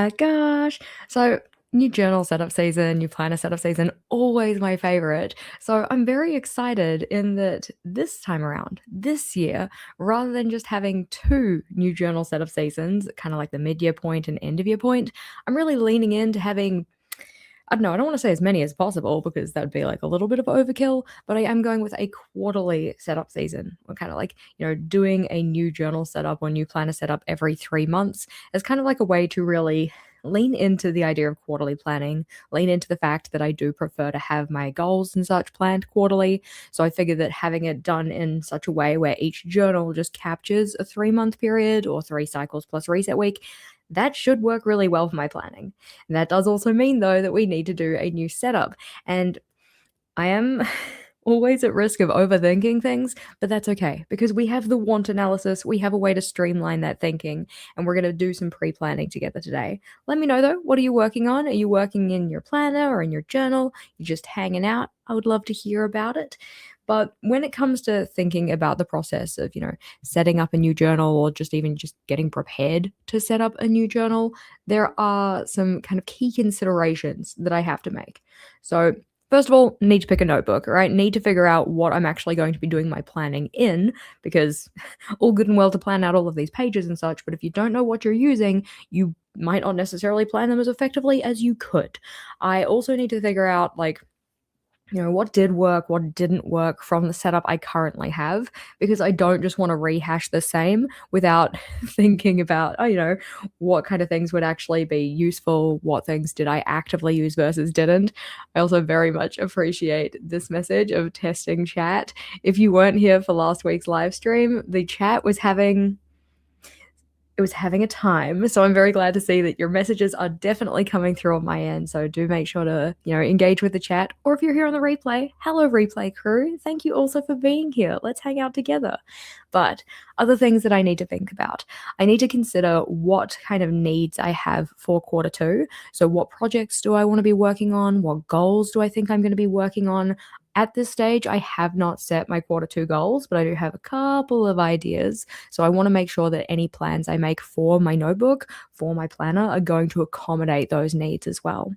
my gosh. So, new journal setup season, new planner setup season, always my favorite. So, I'm very excited in that this time around, this year, rather than just having two new journal setup seasons, kind of like the mid year point and end of year point, I'm really leaning into having I don't know, I don't want to say as many as possible because that would be like a little bit of overkill, but I am going with a quarterly setup season. We're kind of like, doing a new journal setup or new planner setup every 3 months as kind of like a way to really lean into the idea of quarterly planning, lean into the fact that I do prefer to have my goals and such planned quarterly. So I figured that having it done in such a way where each journal just captures a 3 month period or 3 cycles plus reset week, that should work really well for my planning. And that does also mean, though, that we need to do a new setup. And I am always at risk of overthinking things, but that's okay because we have the want analysis. We have a way to streamline that thinking, and we're going to do some pre planning together today. Let me know, though, what are you working on? Are you working in your planner or in your journal? You're just hanging out? I would love to hear about it. But when it comes to thinking about the process of, setting up a new journal or just even just getting prepared to set up a new journal, there are some kind of key considerations that I have to make. So, first of all, need to pick a notebook, right? Need to figure out what I'm actually going to be doing my planning in, because all good and well to plan out all of these pages and such, but if you don't know what you're using, you might not necessarily plan them as effectively as you could. I also need to figure out, like, what did work, what didn't work from the setup I currently have, because I don't just want to rehash the same without thinking about, what kind of things would actually be useful, what things did I actively use versus didn't. I also very much appreciate this message of testing chat. If you weren't here for last week's live stream, the chat was having a time. So I'm very glad to see that your messages are definitely coming through on my end. So do make sure to, engage with the chat. Or if you're here on the replay, hello replay crew. Thank you also for being here. Let's hang out together. But other things that I need to think about. I need to consider what kind of needs I have for quarter two. So what projects do I want to be working on? What goals do I think I'm going to be working on? At this stage, I have not set my quarter two goals, but I do have a couple of ideas. So I want to make sure that any plans I make for my notebook, for my planner, are going to accommodate those needs as well.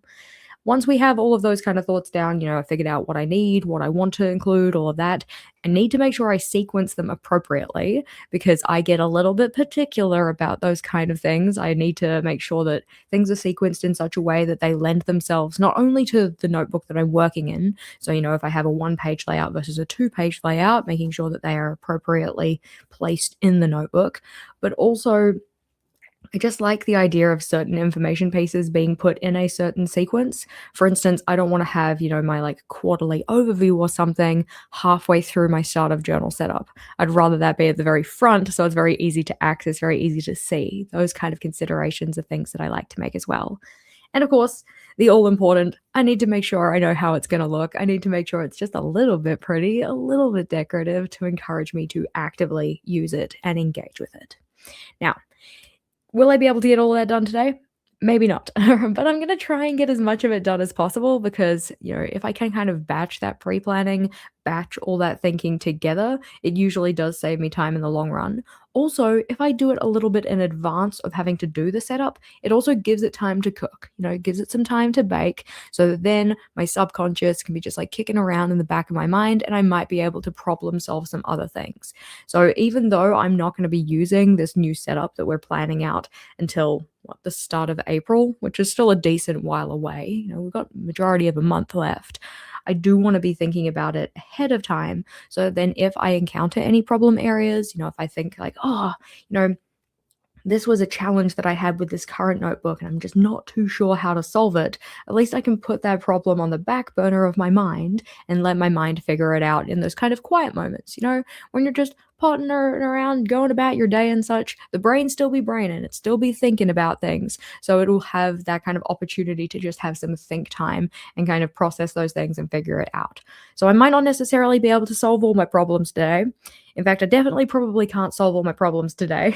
Once we have all of those kind of thoughts down, I figured out what I need, what I want to include, all of that, I need to make sure I sequence them appropriately because I get a little bit particular about those kind of things. I need to make sure that things are sequenced in such a way that they lend themselves not only to the notebook that I'm working in. So, if I have a 1-page layout versus a 2-page layout, making sure that they are appropriately placed in the notebook, but also I just like the idea of certain information pieces being put in a certain sequence. For instance, I don't want to have, my like quarterly overview or something halfway through my start of journal setup. I'd rather that be at the very front so it's very easy to access, very easy to see. Those kind of considerations are things that I like to make as well. And of course, the all important, I need to make sure I know how it's going to look. I need to make sure it's just a little bit pretty, a little bit decorative to encourage me to actively use it and engage with it. Now, will I be able to get all that done today? Maybe not, but I'm going to try and get as much of it done as possible because, if I can kind of batch that pre-planning, batch all that thinking together, it usually does save me time in the long run. Also, if I do it a little bit in advance of having to do the setup, it also gives it time to cook, it gives it some time to bake so that then my subconscious can be just like kicking around in the back of my mind and I might be able to problem solve some other things. So even though I'm not going to be using this new setup that we're planning out until the start of April, which is still a decent while away, we've got majority of a month left. I do want to be thinking about it ahead of time. So then if I encounter any problem areas, if I think like, this was a challenge that I had with this current notebook and I'm just not too sure how to solve it, at least I can put that problem on the back burner of my mind and let my mind figure it out in those kind of quiet moments, when you're just pottering around, going about your day and such, the brain still be braining, it still be thinking about things. So it'll have that kind of opportunity to just have some think time and kind of process those things and figure it out. So I might not necessarily be able to solve all my problems today. In fact, I definitely probably can't solve all my problems today.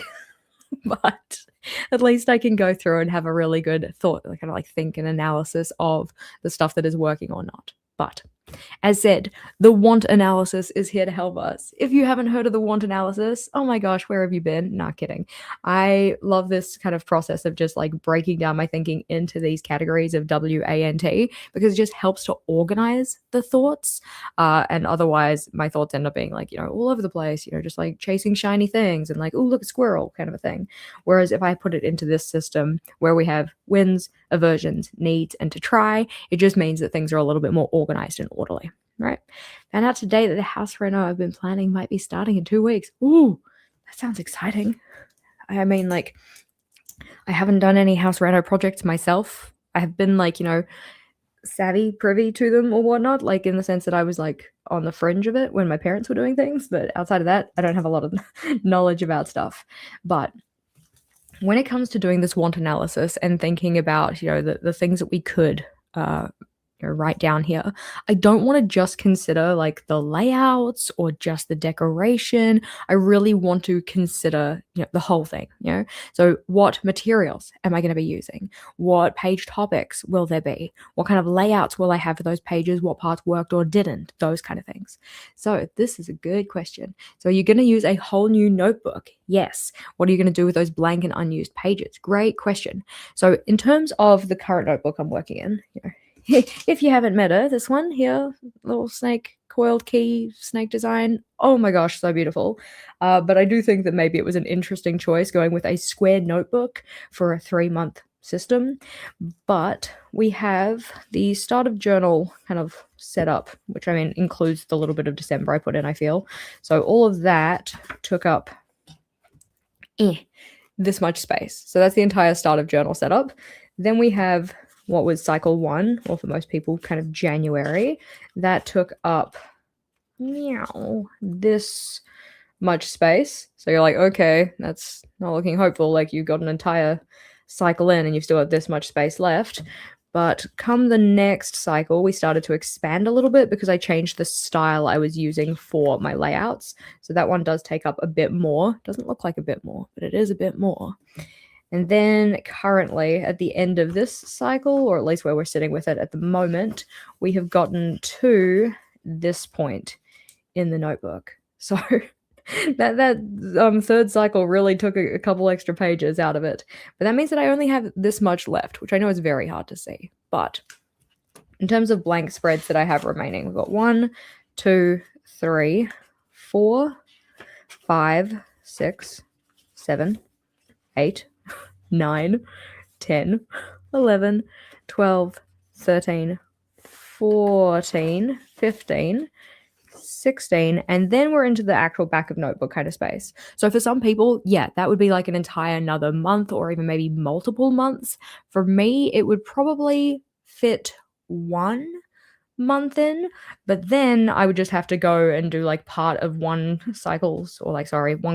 But at least I can go through and have a really good thought, kind of like think and analysis of the stuff that is working or not. But As said, the want analysis is here to help us. If you haven't heard of the want analysis, oh my gosh, where have you been? Not kidding. I love this kind of process of just like breaking down my thinking into these categories of WANT because it just helps to organize the thoughts. And otherwise, my thoughts end up being like, all over the place, just like chasing shiny things and like, oh, look, a squirrel kind of a thing. Whereas if I put it into this system where we have wins, aversions, needs, and to try, it just means that things are a little bit more organized and orderly. Right. Found out today that the house reno I've been planning might be starting in 2 weeks. Ooh, that sounds exciting. I mean, like, I haven't done any house reno projects myself. I have been like, savvy, privy to them or whatnot, like in the sense that I was like on the fringe of it when my parents were doing things. But outside of that, I don't have a lot of knowledge about stuff. But when it comes to doing this want analysis and thinking about, the things that we could write down here, I don't want to just consider like the layouts or just the decoration. I really want to consider the whole thing. So what materials am I going to be using? What page topics will there be? What kind of layouts will I have for those pages? What parts worked or didn't? Those kind of things. So this is a good question. So you're going to use a whole new notebook? Yes. What are you going to do with those blank and unused pages? Great question. So in terms of the current notebook I'm working in, if you haven't met her, this one here, little snake, coiled key, snake design. Oh my gosh, so beautiful. But I do think that maybe it was an interesting choice going with a square notebook for a 3-month system. But we have the start of journal kind of set up, which I mean includes the little bit of December I put in, I feel. So all of that took up this much space. So that's the entire start of journal setup. Then we have what was cycle 1, or for most people, kind of January. That took up this much space. So you're like, okay, that's not looking hopeful. Like you've got an entire cycle in and you've still got this much space left. But come the next cycle, we started to expand a little bit because I changed the style I was using for my layouts. So that one does take up a bit more. Doesn't look like a bit more, but it is a bit more. And then currently at the end of this cycle, or at least where we're sitting with it at the moment, we have gotten to this point in the notebook. So that third cycle really took a couple extra pages out of it. But that means that I only have this much left, which I know is very hard to see. But in terms of blank spreads that I have remaining, we've got 1, 2, 3, 4, 5, 6, 7, 8, 9, 10, 11, 12, 13, 14, 15, 16, and then we're into the actual back of notebook kind of space. So for some people, yeah, that would be like an entire another month or even maybe multiple months. For me, it would probably fit 1 month in, but then I would just have to go and do like part of one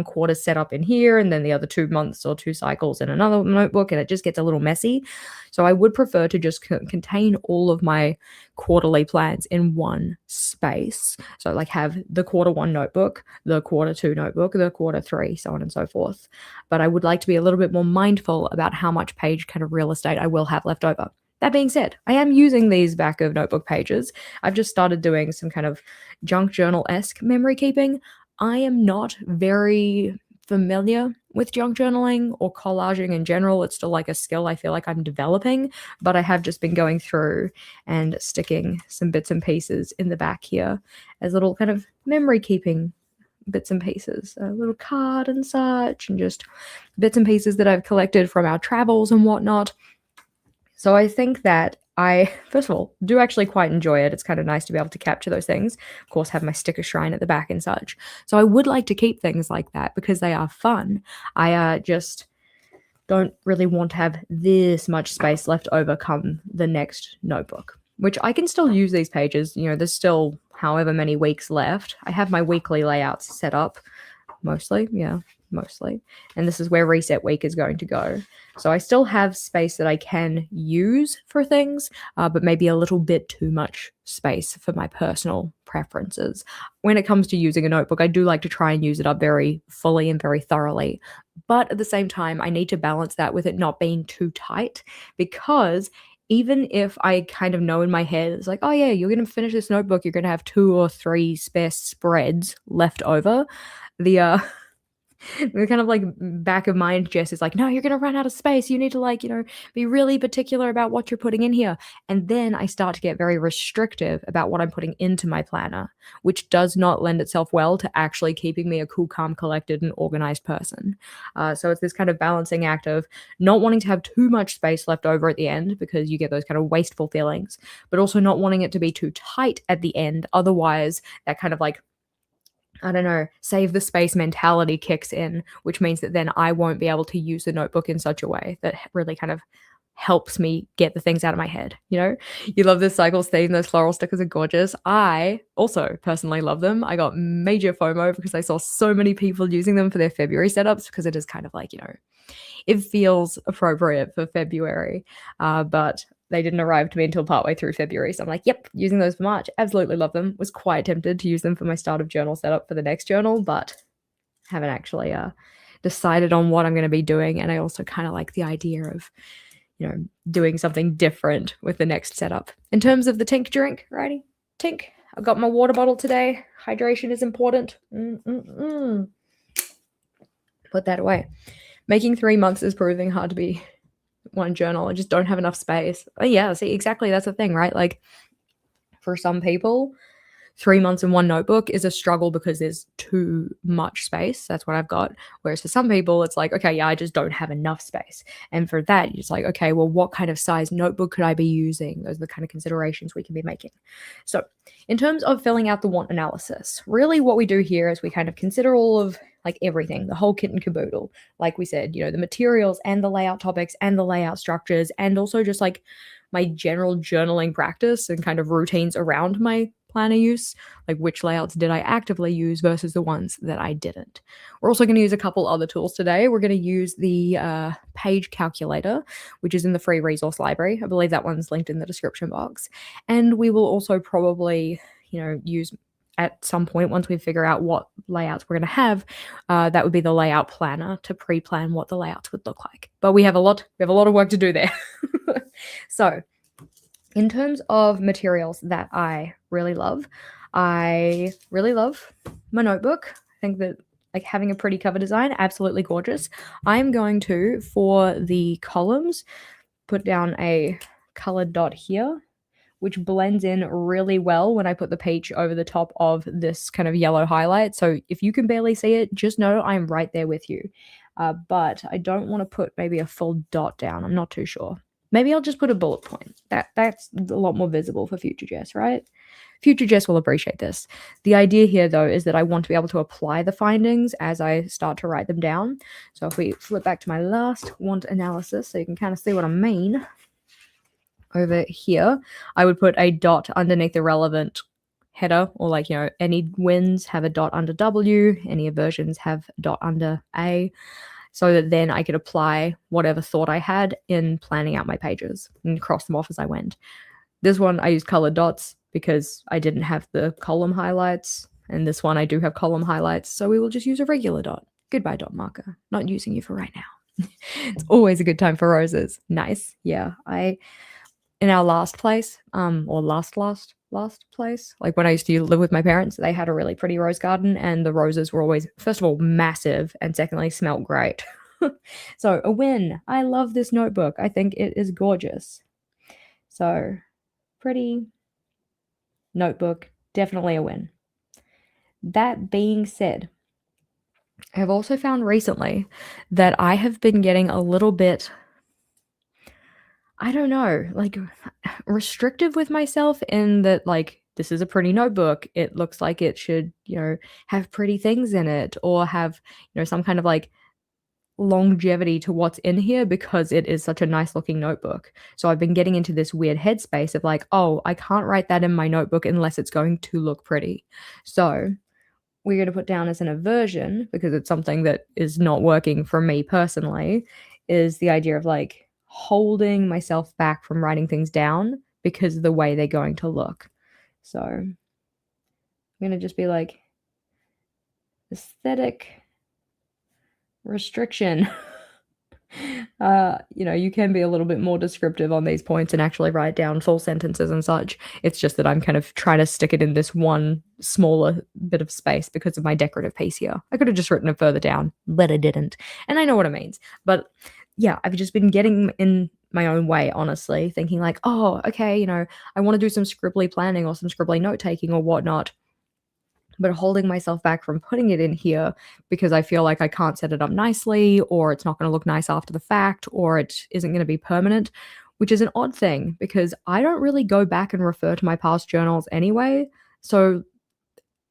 quarter setup in here and then the other 2 months or 2 cycles in another notebook, and it just gets a little messy. So I would prefer to just contain all of my quarterly plans in one space. So like have the quarter 1 notebook, the quarter 2 notebook, the quarter 3, so on and so forth. But I would like to be a little bit more mindful about how much page kind of real estate I will have left over. That being said, I am using these back of notebook pages. I've just started doing some kind of junk journal-esque memory keeping. I am not very familiar with junk journaling or collaging in general. It's still like a skill I feel like I'm developing, but I have just been going through and sticking some bits and pieces in the back here as little kind of memory keeping bits and pieces, a little card and such, and just bits and pieces that I've collected from our travels and whatnot. So I think that I, first of all, do actually quite enjoy it. It's kind of nice to be able to capture those things. Of course, have my sticker shrine at the back and such. So I would like to keep things like that because they are fun. I just don't really want to have this much space left over come the next notebook, which I can still use these pages. There's still however many weeks left. I have my weekly layouts set up mostly. And this is where reset week is going to go. So I still have space that I can use for things, but maybe a little bit too much space for my personal preferences. When it comes to using a notebook, I do like to try and use it up very fully and very thoroughly. But at the same time, I need to balance that with it not being too tight, because even if I kind of know in my head, it's like, oh yeah, you're going to finish this notebook, you're going to have 2 or 3 spare spreads left over. The the kind of like back of mind Jess is like, no, you're gonna run out of space. You need to like, be really particular about what you're putting in here. And then I start to get very restrictive about what I'm putting into my planner, which does not lend itself well to actually keeping me a cool, calm, collected, and organized person. So it's this kind of balancing act of not wanting to have too much space left over at the end because you get those kind of wasteful feelings, but also not wanting it to be too tight at the end. Otherwise, that kind of like, I don't know, save the space mentality kicks in, which means that then I won't be able to use the notebook in such a way that really kind of helps me get the things out of my head. You love this Cycles theme. Those floral stickers are gorgeous. I also personally love them. I got major FOMO because I saw so many people using them for their February setups, because it is kind of like, it feels appropriate for February. But they didn't arrive to me until partway through February. So I'm like, yep, using those for March. Absolutely love them. Was quite tempted to use them for my start of journal setup for the next journal, but haven't actually decided on what I'm going to be doing. And I also kind of like the idea of, doing something different with the next setup. In terms of the Tink drink, righty? Tink. I've got my water bottle today. Hydration is important. Put that away. Making 3 months is proving hard to be one journal. I just don't have enough space. Oh yeah, see, exactly, that's the thing, right? Like, for some people, 3 months in one notebook is a struggle because there's too much space. That's what I've got. Whereas for some people, it's like, okay, yeah, I just don't have enough space. And for that, it's like, okay, well, what kind of size notebook could I be using? Those are the kind of considerations we can be making. So in terms of filling out the want analysis, really what we do here is we kind of consider all of like everything, the whole kit and caboodle. Like we said, the materials and the layout topics and the layout structures, and also just like my general journaling practice and kind of routines around my planner use, like which layouts did I actively use versus the ones that I didn't. We're also going to use a couple other tools today. We're going to use the page calculator, which is in the free resource library. I believe that one's linked in the description box. And we will also probably, use at some point, once we figure out what layouts we're going to have, that would be the layout planner to pre-plan what the layouts would look like. But we have a lot of work to do there. So in terms of materials that I really love my notebook. I think that like having a pretty cover design, absolutely gorgeous. I'm going to, for the columns, put down a colored dot here, which blends in really well when I put the peach over the top of this kind of yellow highlight. So if you can barely see it, just know I'm right there with you. But I don't want to put maybe a full dot down. I'm not too sure. Maybe I'll just put a bullet point. That's a lot more visible for future Jess, right? Future Jess will appreciate this. The idea here, though, is that I want to be able to apply the findings as I start to write them down. So if we flip back to my last want analysis, so you can kind of see what I mean. Over here, I would put a dot underneath the relevant header, or like, any wins have a dot under W, any aversions have a dot under A, so that then I could apply whatever thought I had in planning out my pages and cross them off as I went. This one I used colored dots because I didn't have the column highlights, and this one I do have column highlights, so we will just use a regular dot. Goodbye, dot marker. Not using you for right now. It's always a good time for roses. Nice. Yeah, in our last place, or last place, like when I used to live with my parents, they had a really pretty rose garden, and the roses were always, first of all, massive, and secondly, smelled great. So a win. I love this notebook. I think it is gorgeous. So pretty notebook, definitely a win. That being said, I've also found recently that I have been getting a little bit, I don't know, like restrictive with myself, in that, like, this is a pretty notebook. It looks like it should, have pretty things in it, or have, some kind of like longevity to what's in here, because it is such a nice looking notebook. So I've been getting into this weird headspace of like, oh, I can't write that in my notebook unless it's going to look pretty. So we're going to put down as an aversion, because it's something that is not working for me personally, is the idea of like holding myself back from writing things down because of the way they're going to look. So I'm going to just be like, aesthetic restriction. You can be a little bit more descriptive on these points and actually write down full sentences and such. It's just that I'm kind of trying to stick it in this one smaller bit of space because of my decorative piece here. I could have just written it further down, but I didn't. And I know what it means. But yeah, I've just been getting in my own way, honestly, thinking like, oh, okay, I want to do some scribbly planning or some scribbly note taking or whatnot, but holding myself back from putting it in here because I feel like I can't set it up nicely, or it's not going to look nice after the fact, or it isn't going to be permanent, which is an odd thing because I don't really go back and refer to my past journals anyway. So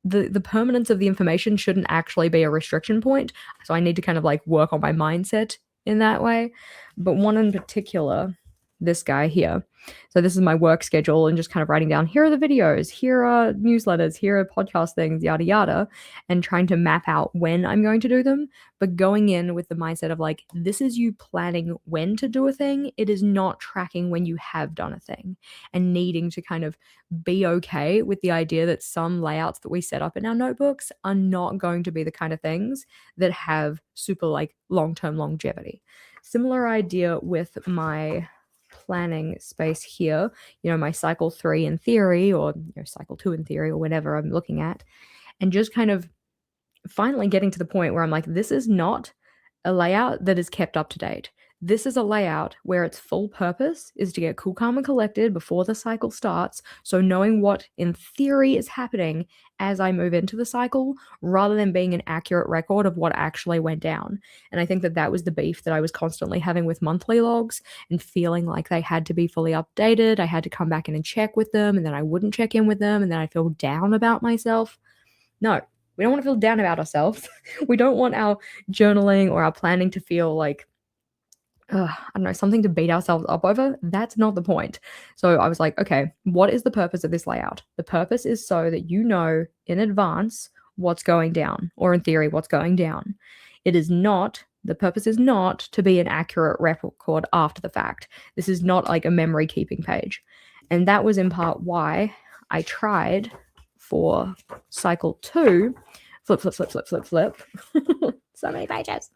the permanence of the information shouldn't actually be a restriction point. So I need to kind of like work on my mindset in that way. But one in particular, this guy here. So this is my work schedule and just kind of writing down, here are the videos, here are newsletters, here are podcast things, yada, yada, and trying to map out when I'm going to do them, but going in with the mindset of like, this is you planning when to do a thing. It is not tracking when you have done a thing, and needing to kind of be okay with the idea that some layouts that we set up in our notebooks are not going to be the kind of things that have super like long-term longevity. Similar idea with my planning space here, my cycle 3 in theory, or cycle 2 in theory, or whatever I'm looking at, and just kind of finally getting to the point where I'm like, this is not a layout that is kept up to date. This is a layout where its full purpose is to get cool, calm, and collected before the cycle starts. So knowing what in theory is happening as I move into the cycle, rather than being an accurate record of what actually went down. And I think that that was the beef that I was constantly having with monthly logs, and feeling like they had to be fully updated. I had to come back in and check with them, and then I wouldn't check in with them, and then I feel down about myself. No, we don't want to feel down about ourselves. We don't want our journaling or our planning to feel like, I don't know, something to beat ourselves up over. That's not the point. So I was like, okay, what is the purpose of this layout? The purpose is so that you know in advance what's going down, or in theory, what's going down. The purpose is not to be an accurate record after the fact. This is not like a memory keeping page. And that was in part why I tried for cycle 2, flip. So many pages.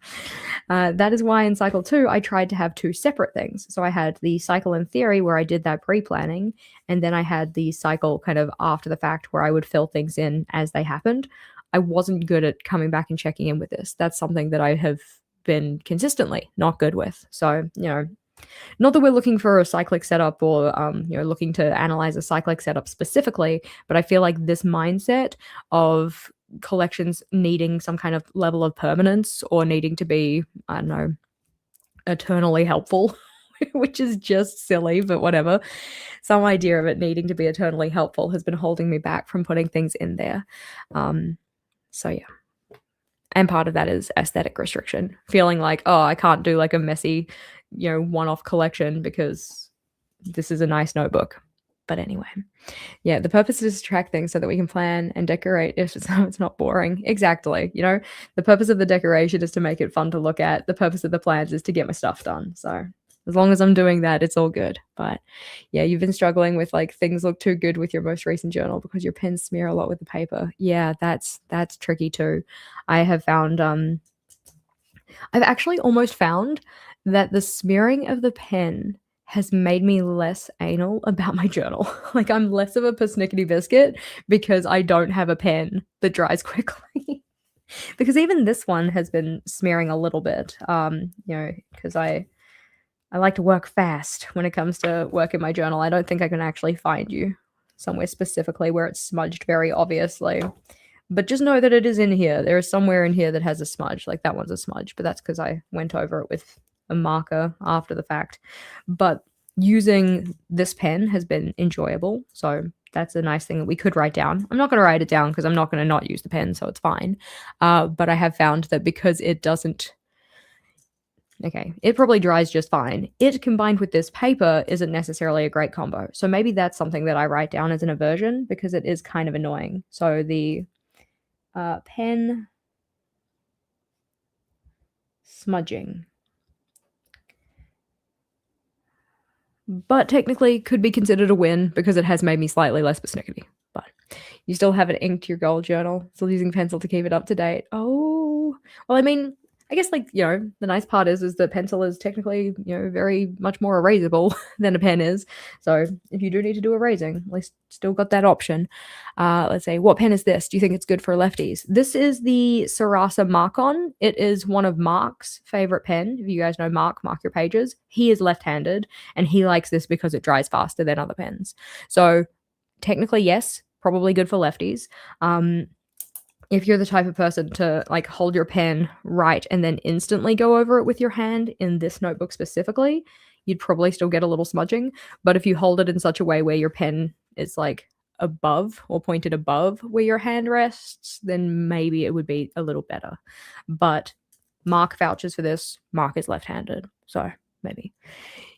That is why in cycle 2, I tried to have 2 separate things. So I had the cycle in theory where I did that pre-planning, and then I had the cycle kind of after the fact where I would fill things in as they happened. I wasn't good at coming back and checking in with this. That's something that I have been consistently not good with. So, not that we're looking for a cyclic setup or, looking to analyze a cyclic setup specifically, but I feel like this mindset of collections needing some kind of level of permanence, or needing to be, I don't know, eternally helpful, which is just silly, but whatever. Some idea of it needing to be eternally helpful has been holding me back from putting things in there. So yeah. And part of that is aesthetic restriction, feeling like, oh, I can't do like a messy, one-off collection because this is a nice notebook. But anyway, yeah, the purpose is to track things so that we can plan and decorate if it's not boring. Exactly. The purpose of the decoration is to make it fun to look at. The purpose of the plans is to get my stuff done. So as long as I'm doing that, it's all good. But yeah, you've been struggling with like things look too good with your most recent journal because your pens smear a lot with the paper. Yeah, that's tricky too. I have found I've actually almost found that the smearing of the pen has made me less anal about my journal. Like, I'm less of a persnickety biscuit because I don't have a pen that dries quickly. Because even this one has been smearing a little bit, because I like to work fast when it comes to work in my journal. I don't think I can actually find you somewhere specifically where it's smudged very obviously. But just know that it is in here. There is somewhere in here that has a smudge. Like, that one's a smudge, but that's because I went over it with a marker after the fact. But using this pen has been enjoyable. So that's a nice thing that we could write down. I'm not going to write it down because I'm not going to not use the pen, so it's fine. But I have found that because it doesn't... Okay, it probably dries just fine. It combined with this paper isn't necessarily a great combo. So maybe that's something that I write down as an aversion because it is kind of annoying. So the pen smudging. But technically could be considered a win because it has made me slightly less persnickety. But you still haven't inked your gold journal. Still using pencil to keep it up to date. Oh, well, I mean, I guess, like, the nice part is the pencil is technically, very much more erasable than a pen is. So if you do need to do erasing, at least still got that option. Let's say, what pen is this? Do you think it's good for lefties? This is the Sarasa Mark-On. It is one of Mark's favorite pen. If you guys know Mark Your Pages, he is left-handed, and he likes this because it dries faster than other pens. So technically, yes, probably good for lefties. If you're the type of person to like hold your pen right and then instantly go over it with your hand in this notebook specifically, you'd probably still get a little smudging. But if you hold it in such a way where your pen is like above or pointed above where your hand rests, then maybe it would be a little better. But Mark vouches for this. Mark is left-handed, so maybe.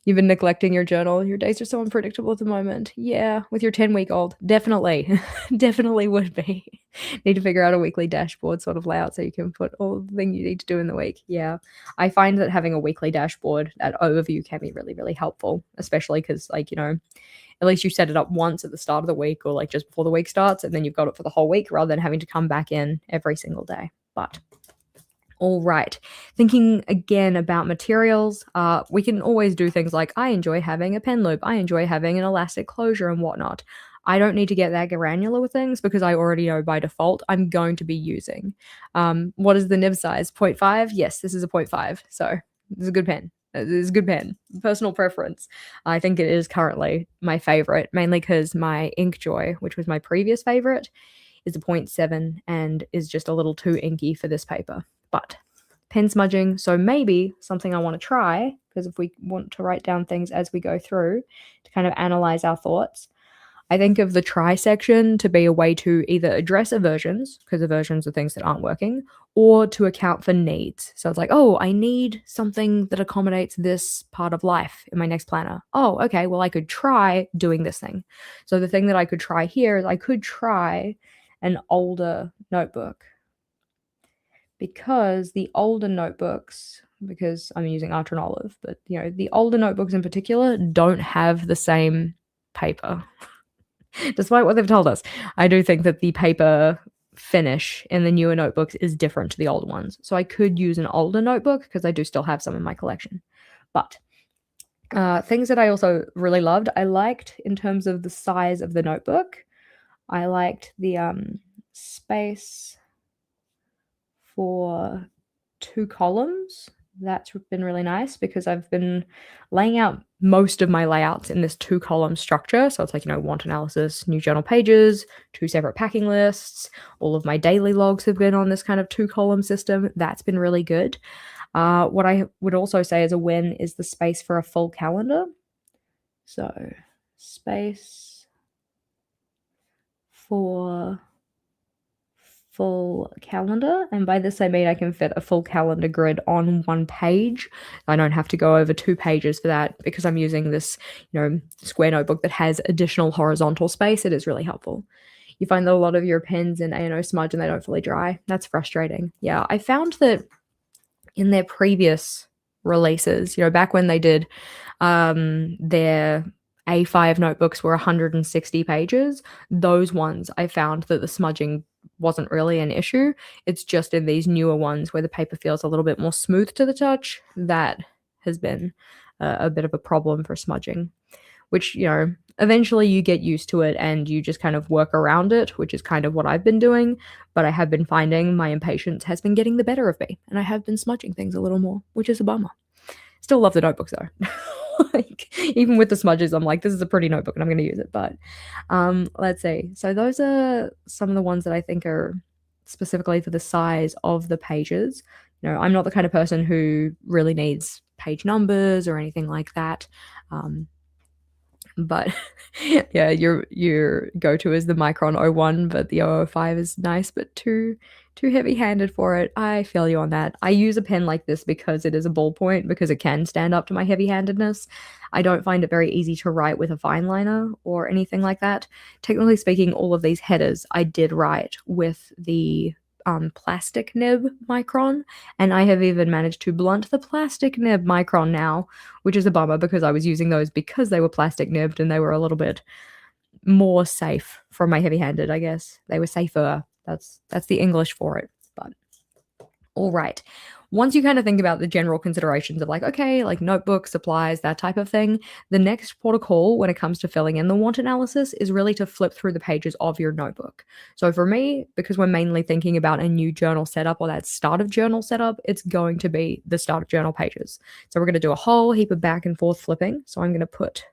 You've been neglecting your journal. Your days are so unpredictable at the moment. Yeah, with your 10-week-old. Definitely. Definitely would be. Need to figure out a weekly dashboard sort of layout so you can put all the things you need to do in the week. Yeah. I find that having a weekly dashboard, that overview can be really, really helpful, especially because, like, at least you set it up once at the start of the week or like just before the week starts, and then you've got it for the whole week rather than having to come back in every single day. But all right. Thinking again about materials, we can always do things like, I enjoy having a pen loop. I enjoy having an elastic closure and whatnot. I don't need to get that granular with things because I already know by default I'm going to be using. What is the nib size? 0.5? Yes, this is a 0.5. So this is a good pen. This is a good pen. Personal preference. I think it is currently my favorite, mainly because my Inkjoy, which was my previous favorite, is a 0.7 and is just a little too inky for this paper. But pen smudging, so maybe something I want to try, because if we want to write down things as we go through to kind of analyze our thoughts, I think of the try section to be a way to either address aversions, because aversions are things that aren't working, or to account for needs. So it's like, oh, I need something that accommodates this part of life in my next planner. Oh, okay, well, I could try doing this thing. So the thing that I could try here is I could try an older notebook, because the older notebooks, because I'm using Archer and Olive, but the older notebooks in particular don't have the same paper. Despite what they've told us, I do think that the paper finish in the newer notebooks is different to the older ones. So I could use an older notebook because I do still have some in my collection. But things that I also really loved, I liked in terms of the size of the notebook. I liked the space for 2 columns. That's been really nice because I've been laying out most of my layouts in this 2-column structure. So it's like, want analysis, new journal pages, 2 separate packing lists. All of my daily logs have been on this kind of 2-column system. That's been really good. What I would also say as a win is the space for a full calendar. So space for full calendar, and by this I mean I can fit a full calendar grid on 1 page. I don't have to go over 2 pages for that because I'm using this, square notebook that has additional horizontal space. It is really helpful. You find that a lot of your pens in A&O smudge and they don't fully dry. That's frustrating. Yeah, I found that in their previous releases, back when they did their A5 notebooks were 160 pages, those ones I found that the smudging wasn't really an issue. It's just in these newer ones where the paper feels a little bit more smooth to the touch that has been a bit of a problem for smudging, which, eventually you get used to it and you just kind of work around it, which is kind of what I've been doing. But I have been finding my impatience has been getting the better of me, and I have been smudging things a little more, which is a bummer. Still love the notebook though. Like, even with the smudges, I'm like, this is a pretty notebook and I'm going to use it. But let's see. So those are some of the ones that I think are specifically for the size of the pages. I'm not the kind of person who really needs page numbers or anything like that. But yeah, your go-to is the Micron 01, but the 005 is nice, but too heavy-handed for it. I feel you on that. I use a pen like this because it is a ballpoint, because it can stand up to my heavy-handedness. I don't find it very easy to write with a fine liner or anything like that. Technically speaking, all of these headers I did write with the plastic nib Micron, and I have even managed to blunt the plastic nib Micron now, which is a bummer because I was using those because they were plastic nibbed and they were a little bit more safe from my heavy-handed, I guess. They were safer. That's the English for it. But All right. Once you kind of think about the general considerations of like, okay, like notebooks, supplies, that type of thing, the next protocol when it comes to filling in the want analysis is really to flip through the pages of your notebook. So for me, because we're mainly thinking about a new journal setup or that start of journal setup, it's going to be the start of journal pages. So we're going to do a whole heap of back and forth flipping. So I'm going to put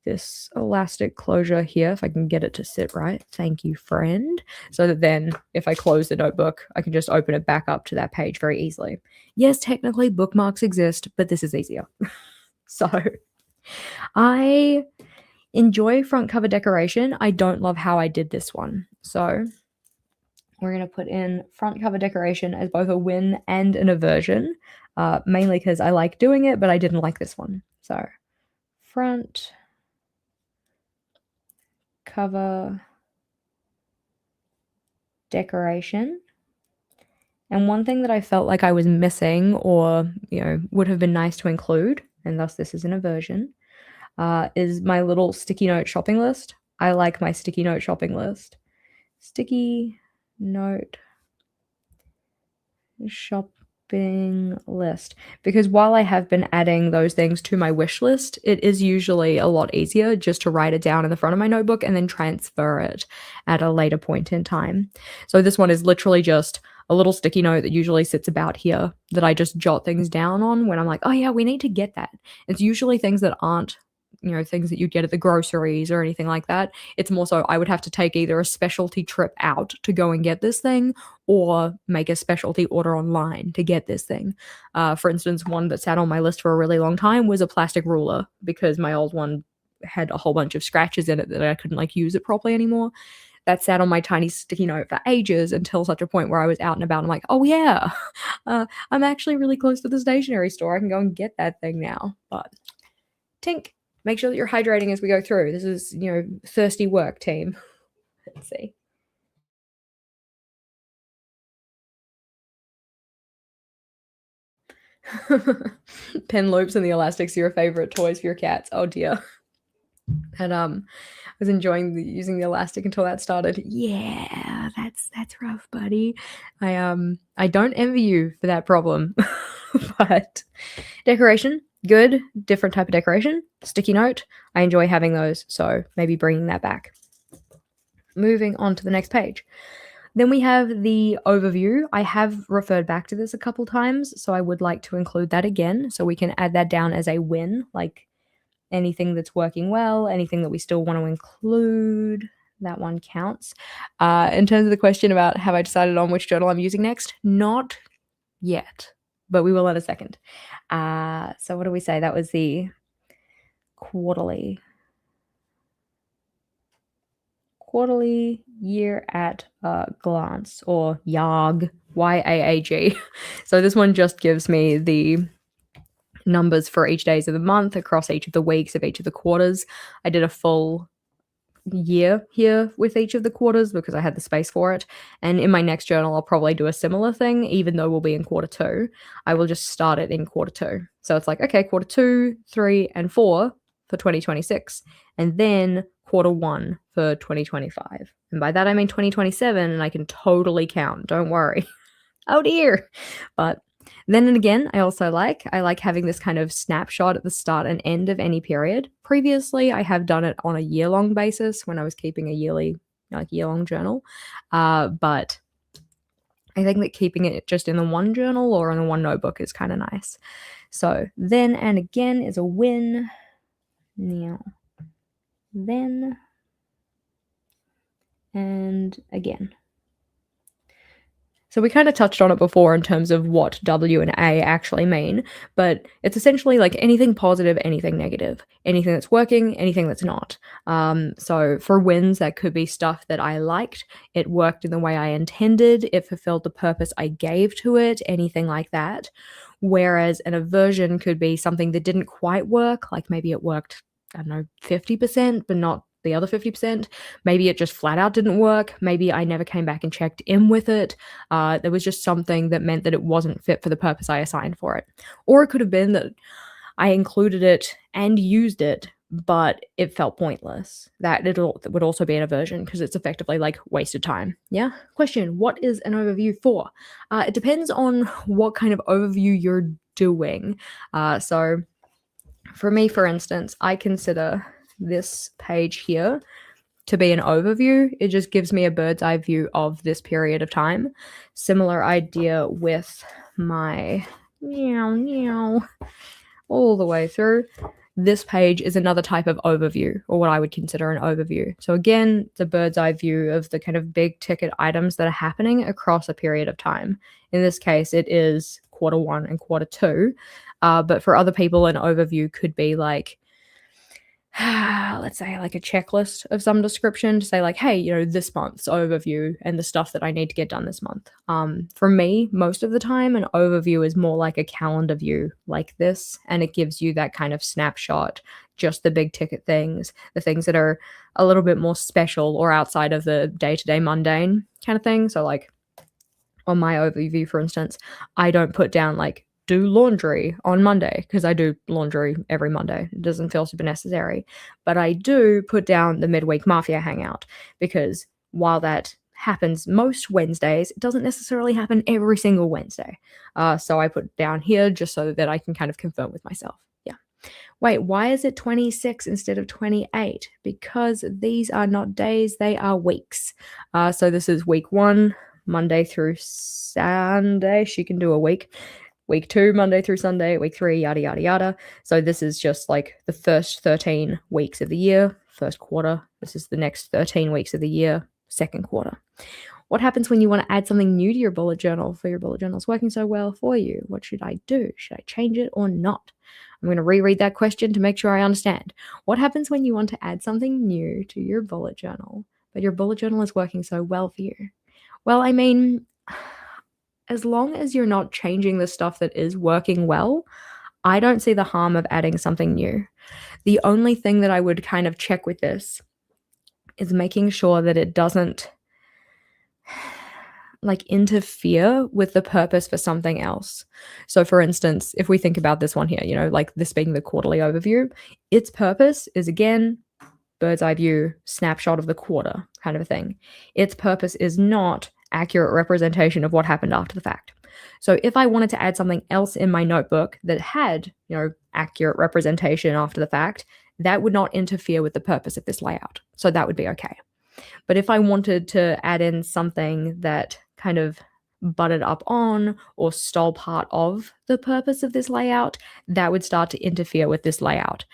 this elastic closure here, if I can get it to sit right. Thank you, friend. So that then if I close the notebook, I can just open it back up to that page very easily. Yes, technically bookmarks exist, but this is easier. So I enjoy front cover decoration. I don't love how I did this one. So we're going to put in front cover decoration as both a win and an aversion, mainly because I like doing it, but I didn't like this one. So front cover decoration. And one thing that I felt like I was missing or, would have been nice to include, and thus this is an aversion, is my little sticky note shopping list. I like my sticky note shopping list. Sticky note shopping list. Because while I have been adding those things to my wish list, it is usually a lot easier just to write it down in the front of my notebook and then transfer it at a later point in time. So this one is literally just a little sticky note that usually sits about here that I just jot things down on when I'm like, oh yeah, we need to get that. It's usually things that aren't things that you get at the groceries or anything like that. It's more so I would have to take either a specialty trip out to go and get this thing or make a specialty order online to get this thing. For instance, one that sat on my list for a really long time was a plastic ruler because my old one had a whole bunch of scratches in it that I couldn't use it properly anymore. That sat on my tiny sticky note for ages until such a point where I was out and about. I'm like, oh yeah, I'm actually really close to the stationery store. I can go and get that thing now. But tink. Make sure that you're hydrating as we go through. This is, thirsty work, team. Let's see. Pen loops and the elastics are your favorite toys for your cats. Oh dear. And I was enjoying using the elastic until that started. Yeah, that's rough, buddy. I don't envy you for that problem. But decoration, good. Different type of decoration. Sticky note. I enjoy having those, so maybe bringing that back. Moving on to the next page. Then we have the overview. I have referred back to this a couple times, so I would like to include that again, so we can add that down as a win, like anything that's working well, anything that we still want to include, that one counts. In terms of the question about have I decided on which journal I'm using next? Not yet, but we will in a second. So what do we say? That was the quarterly year at a glance, or YAG, YAAG. So this one just gives me the numbers for each days of the month across each of the weeks of each of the quarters. I did a full year here with each of the quarters because I had the space for it. And in my next journal, I'll probably do a similar thing, even though we'll be in quarter 2. I will just start it in quarter 2. So it's like, okay, quarter 2, 3, and 4 for 2026, and then quarter 1 for 2025. And by that, I mean 2027, and I can totally count. Don't worry. Oh dear. But then and again, I like having this kind of snapshot at the start and end of any period. Previously, I have done it on a year-long basis when I was keeping a year-long journal. But I think that keeping it just in the one journal or in the one notebook is kind of nice. So then and again is a win. Now, then and again. So we kind of touched on it before in terms of what W and A actually mean, but it's essentially like anything positive, anything negative, anything that's working, anything that's not. So for wins, that could be stuff that I liked. It worked in the way I intended. It fulfilled the purpose I gave to it, anything like that. Whereas an aversion could be something that didn't quite work, like maybe it worked, 50%, but not the other 50%. Maybe it just flat out didn't work. Maybe I never came back and checked in with it. There was just something that meant that it wasn't fit for the purpose I assigned for it. Or it could have been that I included it and used it, but it felt pointless. That would also be an aversion because it's effectively like wasted time. Yeah. Question: what is an overview for? It depends on what kind of overview you're doing. So for me, for instance, I consider this page here to be an overview. It just gives me a bird's eye view of this period of time. Similar idea with my all the way through. This page is another type of overview, or what I would consider an overview. So again, the bird's eye view of the kind of big ticket items that are happening across a period of time. In this case, it is Q1 and Q2. But for other people, an overview could be like, let's say like a checklist of some description to say like, hey, this month's overview and the stuff that I need to get done this month. For me, most of the time, an overview is more like a calendar view like this, and it gives you that kind of snapshot, just the big ticket things, the things that are a little bit more special or outside of the day-to-day mundane kind of thing. So like on my overview, for instance, I don't put down like do laundry on Monday because I do laundry every Monday. It doesn't feel super necessary. But I do put down the midweek mafia hangout because while that happens most Wednesdays, it doesn't necessarily happen every single Wednesday. So I put down here just so that I can kind of confirm with myself. Yeah. Wait, why is it 26 instead of 28? Because these are not days, they are weeks. So this is week 1, Monday through Sunday. She can do a week. Week 2, Monday through Sunday. Week 3, yada, yada, yada. So this is just like the first 13 weeks of the year, first quarter. This is the next 13 weeks of the year, second quarter. What happens when you want to add something new to your bullet journal for your bullet journals working so well for you? What should I do? Should I change it or not? I'm going to reread that question to make sure I understand. What happens when you want to add something new to your bullet journal, but your bullet journal is working so well for you? Well, I mean, as long as you're not changing the stuff that is working well, I don't see the harm of adding something new. The only thing that I would kind of check with this is making sure that it doesn't like interfere with the purpose for something else. So for instance, if we think about this one here, like this being the quarterly overview, its purpose is again, bird's eye view, snapshot of the quarter kind of a thing. Its purpose is not accurate representation of what happened after the fact. So if I wanted to add something else in my notebook that had, accurate representation after the fact, that would not interfere with the purpose of this layout. So that would be okay. But if I wanted to add in something that kind of butted up on or stole part of the purpose of this layout, that would start to interfere with this layout.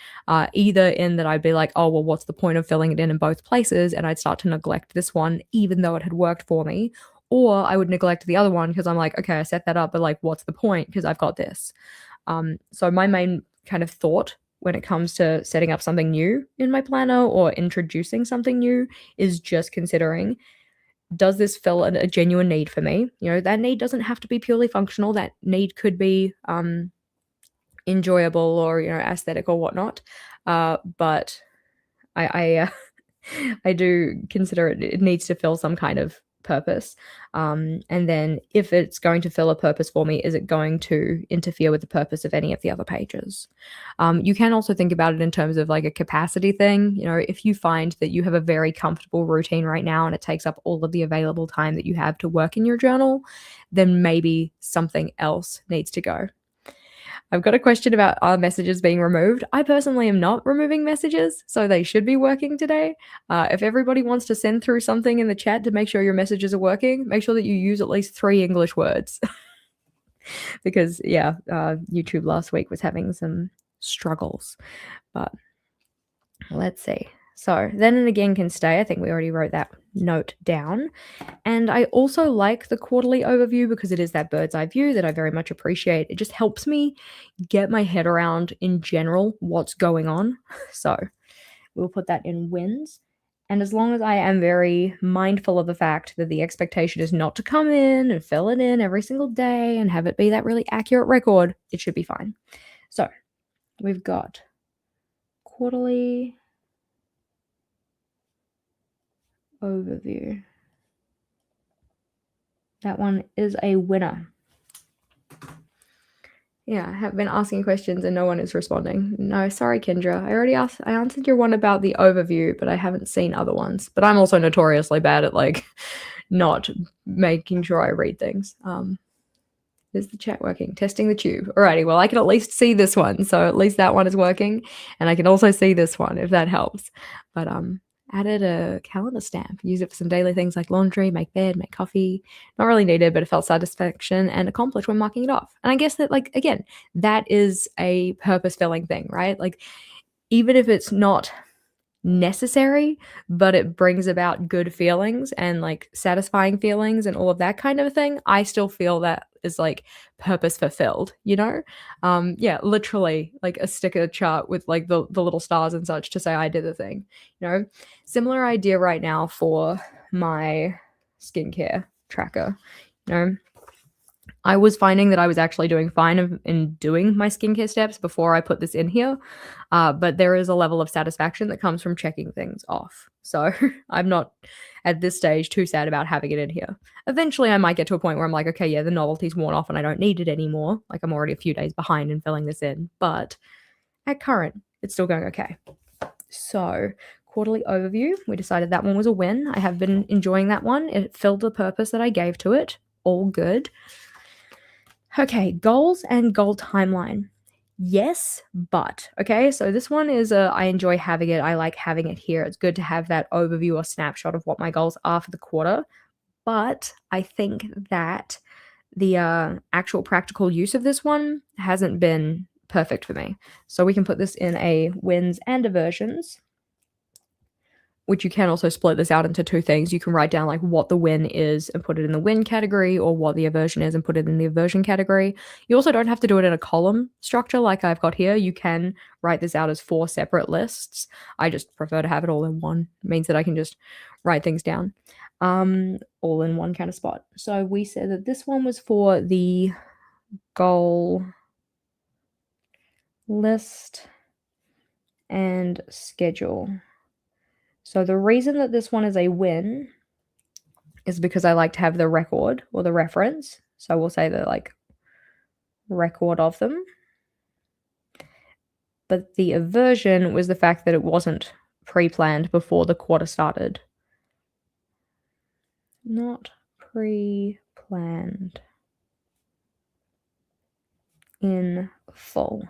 Either in that I'd be like, oh, well, what's the point of filling it in both places? And I'd start to neglect this one, even though it had worked for me. Or I would neglect the other one because I'm like, okay, I set that up, but like, what's the point? Because I've got this. So my main kind of thought when it comes to setting up something new in my planner or introducing something new is just considering, does this fill a genuine need for me? That need doesn't have to be purely functional. That need could be enjoyable or aesthetic or whatnot. But I I do consider it needs to fill some kind of purpose. And then if it's going to fill a purpose for me, is it going to interfere with the purpose of any of the other pages? You can also think about it in terms of like a capacity thing. If you find that you have a very comfortable routine right now and it takes up all of the available time that you have to work in your journal, then maybe something else needs to go. I've got a question about are messages being removed. I personally am not removing messages, so they should be working today. If everybody wants to send through something in the chat to make sure your messages are working, make sure that you use at least 3 English words. Because, YouTube last week was having some struggles. But let's see. So then and again can stay. I think we already wrote that note down. And I also like the quarterly overview because it is that bird's eye view that I very much appreciate. It just helps me get my head around in general what's going on. So we'll put that in wins. And as long as I am very mindful of the fact that the expectation is not to come in and fill it in every single day and have it be that really accurate record, it should be fine. So we've got quarterly overview. That one is a winner. Yeah, I have been asking questions and no one is responding. No, sorry, Kendra. I answered your one about the overview, but I haven't seen other ones. But I'm also notoriously bad at like not making sure I read things. Is the chat working? Testing the tube. Alrighty, well, I can at least see this one, so at least that one is working, and I can also see this one if that helps. But added a calendar stamp. Use it for some daily things like laundry, make bed, make coffee. Not really needed, but it felt satisfaction and accomplished when marking it off. And I guess that, like, again, that is a purpose filling thing, right? Like, even if it's not necessary, but it brings about good feelings and like satisfying feelings and all of that kind of thing, I still feel that is like purpose fulfilled, you know? Yeah, literally like a sticker chart with like the little stars and such to say I did the thing, you know? Similar idea right now for my skincare tracker, you know? I was finding that I was actually doing fine in doing my skincare steps before I put this in here, but there is a level of satisfaction that comes from checking things off. So I'm not at this stage too sad about having it in here. Eventually, I might get to a point where I'm like, okay, yeah, the novelty's worn off and I don't need it anymore. Like I'm already a few days behind in filling this in, but at current, it's still going okay. So, quarterly overview, we decided that one was a win. I have been enjoying that one. It filled the purpose that I gave to it. All good. Okay, goals and goal timeline. Yes, but okay, so this one is I enjoy having it. I like having it here. It's good to have that overview or snapshot of what my goals are for the quarter. But I think that the actual practical use of this one hasn't been perfect for me. So we can put this in a wins and aversions, which you can also split this out into two things. You can write down like what the win is and put it in the win category, or what the aversion is and put it in the aversion category. You also don't have to do it in a column structure like I've got here. You can write this out as 4 separate lists. I just prefer to have it all in one. It means that I can just write things down all in one kind of spot. So we said that this one was for the goal list and schedule. So the reason that this one is a win is because I like to have the record or the reference. So we'll say the like record of them. But the aversion was the fact that it wasn't pre-planned before the quarter started. Not pre-planned in full.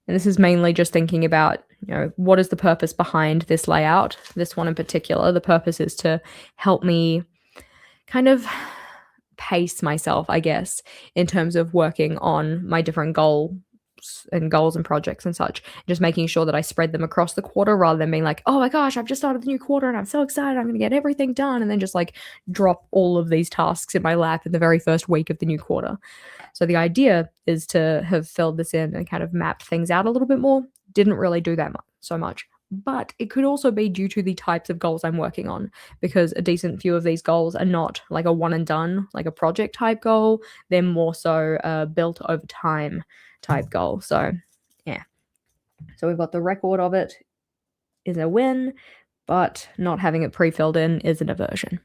And this is mainly just thinking about, you know, what is the purpose behind this layout? This one in particular, the purpose is to help me kind of pace myself, I guess, in terms of working on my different goals and projects and such. Just making sure that I spread them across the quarter rather than being like, oh my gosh, I've just started the new quarter and I'm so excited. I'm going to get everything done. And then just like drop all of these tasks in my lap in the very first week of the new quarter. So the idea is to have filled this in and kind of mapped things out a little bit more. Didn't really do that so much. But it could also be due to the types of goals I'm working on, because a decent few of these goals are not like a one and done, like a project type goal. They're more so built over time type goal. So yeah. So we've got the record of it is a win, but not having it pre-filled in is an aversion.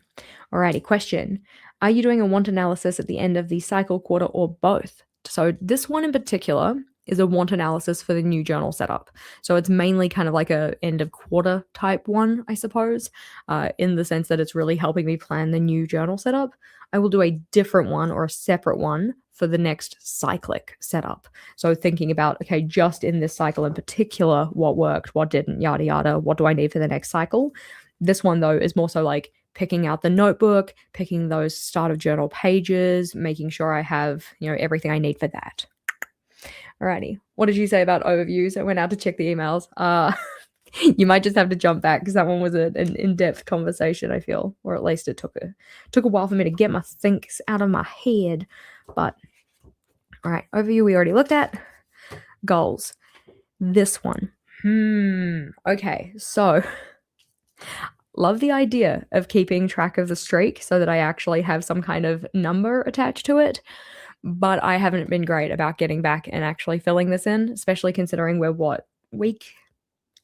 Alrighty, question. Are you doing a want analysis at the end of the cycle, quarter, or both? So this one in particular is a want analysis for the new journal setup. So it's mainly kind of like a end of quarter type one, I suppose, in the sense that it's really helping me plan the new journal setup. I will do a different one or a separate one for the next cyclic setup. So thinking about, okay, just in this cycle in particular, what worked, what didn't, yada, yada, what do I need for the next cycle? This one, though, is more so like picking out the notebook, picking those start of journal pages, making sure I have, you know, everything I need for that. Alrighty. What did you say about overviews? I went out to check the emails. You might just have to jump back because that one was an in-depth conversation, I feel, or at least it took a while for me to get my thinks out of my head. But all right, overview we already looked at. Goals. This one. Okay, so love the idea of keeping track of the streak so that I actually have some kind of number attached to it. But I haven't been great about getting back and actually filling this in, especially considering we're week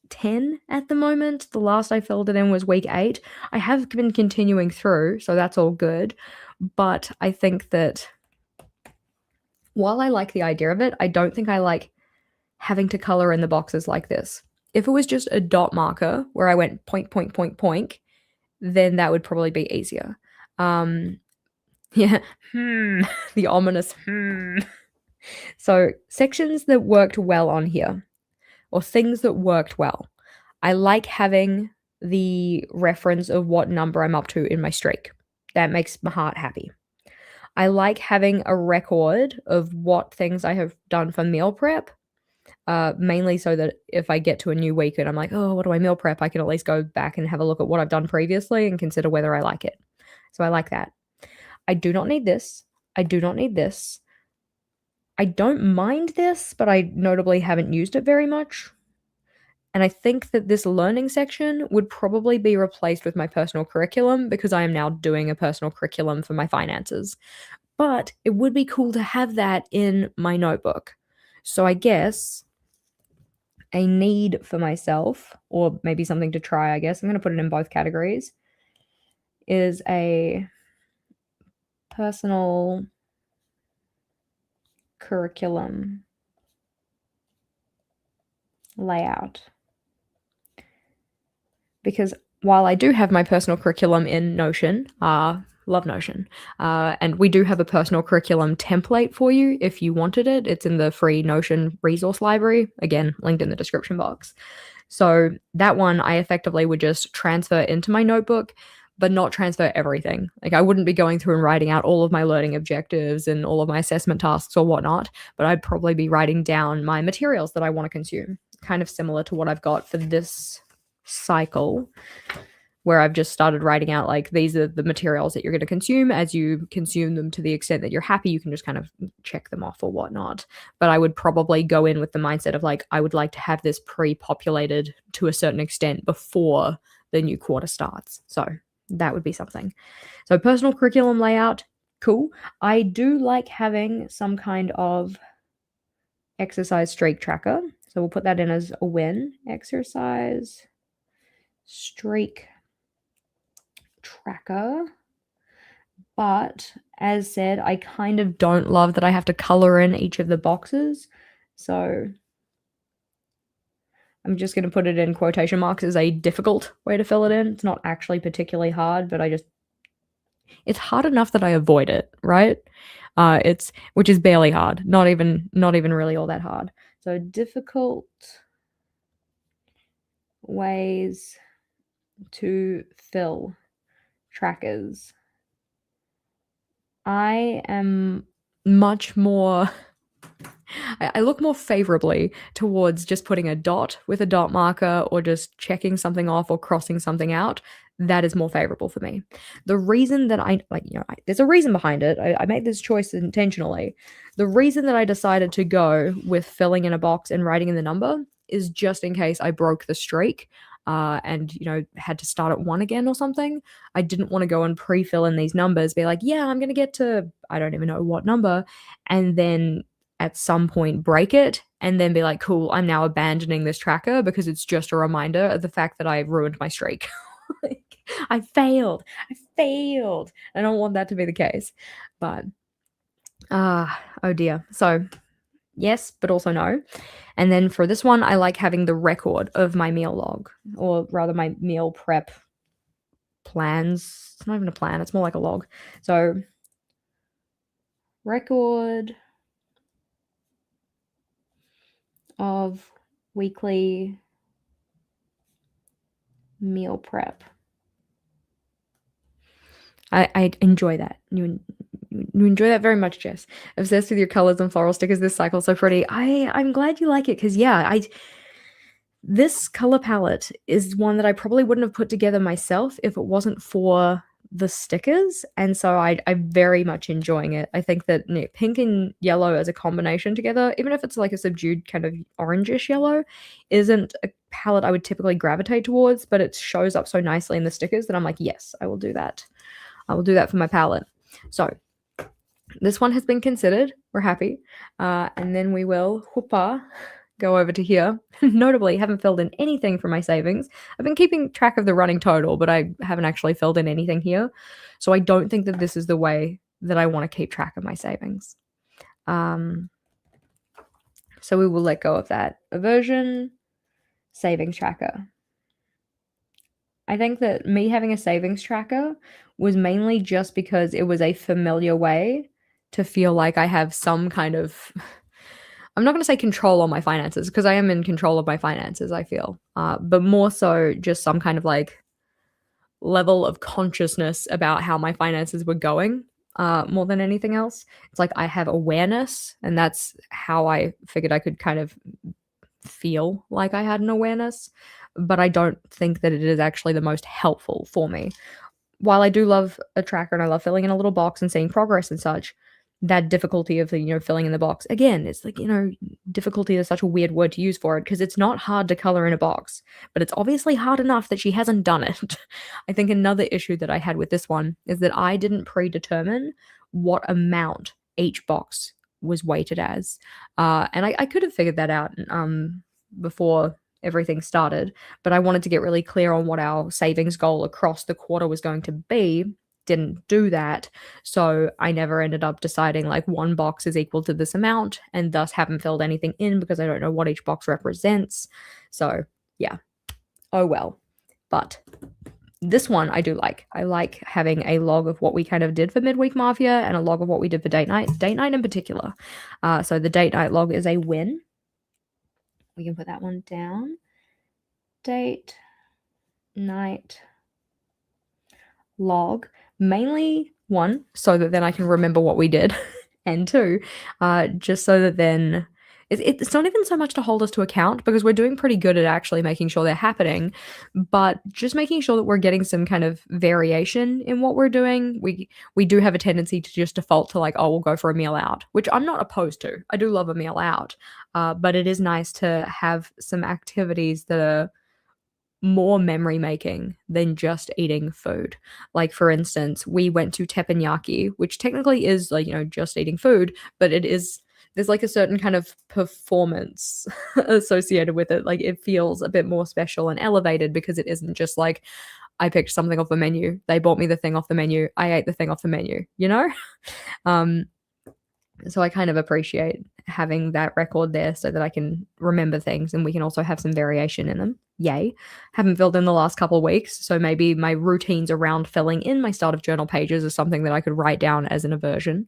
10 at the moment. The last I filled it in was week 8. I have been continuing through, so that's all good. But I think that while I like the idea of it, I don't think I like having to color in the boxes like this. If it was just a dot marker where I went point, point, point, point, then that would probably be easier. Yeah, the ominous So sections that worked well on here, or things that worked well. I like having the reference of what number I'm up to in my streak. That makes my heart happy. I like having a record of what things I have done for meal prep, mainly so that if I get to a new week and I'm like, oh, what do I meal prep? I can at least go back and have a look at what I've done previously and consider whether I like it. So I like that. I do not need this. I do not need this. I don't mind this, but I notably haven't used it very much. And I think that this learning section would probably be replaced with my personal curriculum because I am now doing a personal curriculum for my finances. But it would be cool to have that in my notebook. So I guess a need for myself, or maybe something to try, I guess, I'm going to put it in both categories, is a personal curriculum layout. Because while I do have my personal curriculum in Notion, love Notion, and we do have a personal curriculum template for you if you wanted it. It's in the free Notion resource library, again, linked in the description box. So that one I effectively would just transfer into my notebook, but not transfer everything. Like I wouldn't be going through and writing out all of my learning objectives and all of my assessment tasks or whatnot, but I'd probably be writing down my materials that I want to consume, kind of similar to what I've got for this cycle, where I've just started writing out like these are the materials that you're going to consume. As you consume them to the extent that you're happy, you can just kind of check them off or whatnot. But I would probably go in with the mindset of like, I would like to have this pre-populated to a certain extent before the new quarter starts. So that would be something. So personal curriculum layout, cool. I do like having some kind of exercise streak tracker. So we'll put that in as a win. Exercise streak tracker. But as said, I kind of don't love that I have to color in each of the boxes. So I'm just going to put it in quotation marks as a difficult way to fill it in. It's not actually particularly hard, but it's hard enough that I avoid it, right? Which is barely hard, not even really all that hard. So difficult ways to fill trackers. I am much more I look more favorably towards just putting a dot with a dot marker or just checking something off or crossing something out. That is more favorable for me. The reason that there's a reason behind it. I made this choice intentionally. The reason that I decided to go with filling in a box and writing in the number is just in case I broke the streak and had to start at 1 again or something. I didn't want to go and pre-fill in these numbers, be like, yeah, I'm going to get to I don't even know what number, and then at some point break it and then be like, cool, I'm now abandoning this tracker because it's just a reminder of the fact that I ruined my streak. Like, I failed. I don't want that to be the case. But oh dear. So yes, but also no. And then for this one, I like having the record of my meal log, or rather my meal prep plans. It's not even a plan, it's more like a log. So record of weekly meal prep. I enjoy that. You enjoy that very much, Jess. Obsessed with your colors and floral stickers this cycle, so pretty. I'm glad you like it because this color palette is one that I probably wouldn't have put together myself if it wasn't for the stickers, and so I'm very much enjoying it. I think that pink and yellow as a combination together, even if it's like a subdued kind of orangish yellow, isn't a palette I would typically gravitate towards, but it shows up so nicely in the stickers that I'm like, yes, I will do that. I will do that for my palette. So this one has been considered. We're happy. And then we will go over to here. Notably, haven't filled in anything for my savings. I've been keeping track of the running total, but I haven't actually filled in anything here. So I don't think that this is the way that I want to keep track of my savings. So we will let go of that. Aversion, savings tracker. I think that me having a savings tracker was mainly just because it was a familiar way to feel like I have some kind of I'm not going to say control on my finances because I am in control of my finances, I feel. But more so just some kind of like level of consciousness about how my finances were going, more than anything else. It's like I have awareness, and that's how I figured I could kind of feel like I had an awareness, but I don't think that it is actually the most helpful for me. While I do love a tracker and I love filling in a little box and seeing progress and such, that difficulty of, filling in the box, again, it's like, difficulty is such a weird word to use for it because it's not hard to color in a box, but it's obviously hard enough that she hasn't done it. I think another issue that I had with this one is that I didn't predetermine what amount each box was weighted as. And I could have figured that out before everything started, but I wanted to get really clear on what our savings goal across the quarter was going to be. Didn't do that. So I never ended up deciding like one box is equal to this amount and thus haven't filled anything in because I don't know what each box represents. So yeah. Oh well. But this one I do like. I like having a log of what we kind of did for midweek mafia and a log of what we did for date night in particular. So the date night log is a win. We can put that one down. Date night log. Mainly one, so that then I can remember what we did, and two, just so that then it's not even so much to hold us to account because we're doing pretty good at actually making sure they're happening, but just making sure that we're getting some kind of variation in what we're doing. We do have a tendency to just default to like, oh, we'll go for a meal out, which I'm not opposed to. I do love a meal out, but it is nice to have some activities that are more memory making than just eating food. Like for instance, we went to teppanyaki, which technically is like, just eating food, but there's like a certain kind of performance associated with it. Like it feels a bit more special and elevated because it isn't just like I picked something off the menu, they bought me the thing off the menu, I ate the thing off the menu, you know? Um so I kind of appreciate having that record there so that I can remember things and we can also have some variation in them. Yay. Haven't filled in the last couple of weeks, so maybe my routines around filling in my start of journal pages is something that I could write down as an aversion,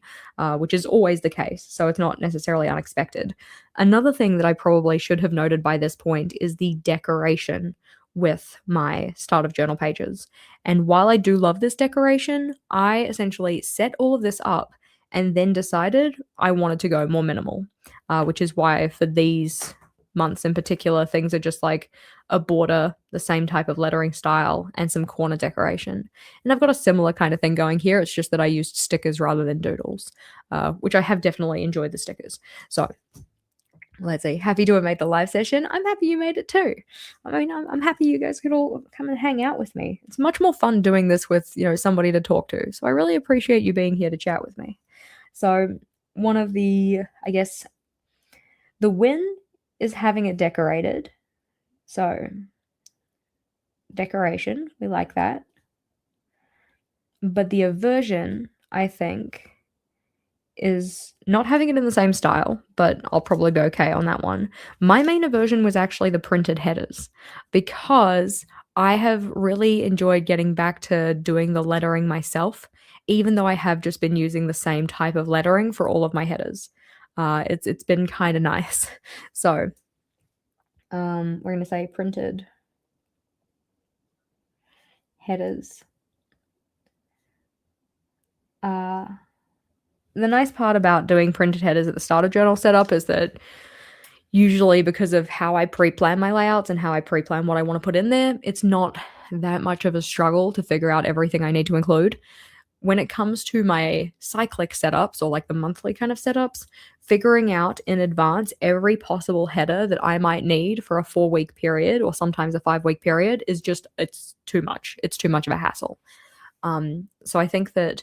which is always the case, so it's not necessarily unexpected. Another thing that I probably should have noted by this point is the decoration with my start of journal pages. And while I do love this decoration, I essentially set all of this up and then decided I wanted to go more minimal, which is why for these months in particular, things are just like a border, the same type of lettering style, and some corner decoration. And I've got a similar kind of thing going here. It's just that I used stickers rather than doodles, which I have definitely enjoyed the stickers. So let's see. Happy to have made the live session. I'm happy you made it too. I mean, I'm happy you guys could all come and hang out with me. It's much more fun doing this with, somebody to talk to. So I really appreciate you being here to chat with me. So one of the, I guess, the win is having it decorated. So decoration, we like that. But the aversion, I think, is not having it in the same style, but I'll probably be okay on that one. My main aversion was actually the printed headers because I have really enjoyed getting back to doing the lettering myself, even though I have just been using the same type of lettering for all of my headers. It's been kind of nice. So we're going to say printed headers. The nice part about doing printed headers at the start of journal setup is that usually because of how I pre-plan my layouts and how I pre-plan what I want to put in there, it's not that much of a struggle to figure out everything I need to include. When it comes to my cyclic setups or like the monthly kind of setups, figuring out in advance every possible header that I might need for a 4-week period or sometimes a 5-week period is just, it's too much. It's too much of a hassle. So I think that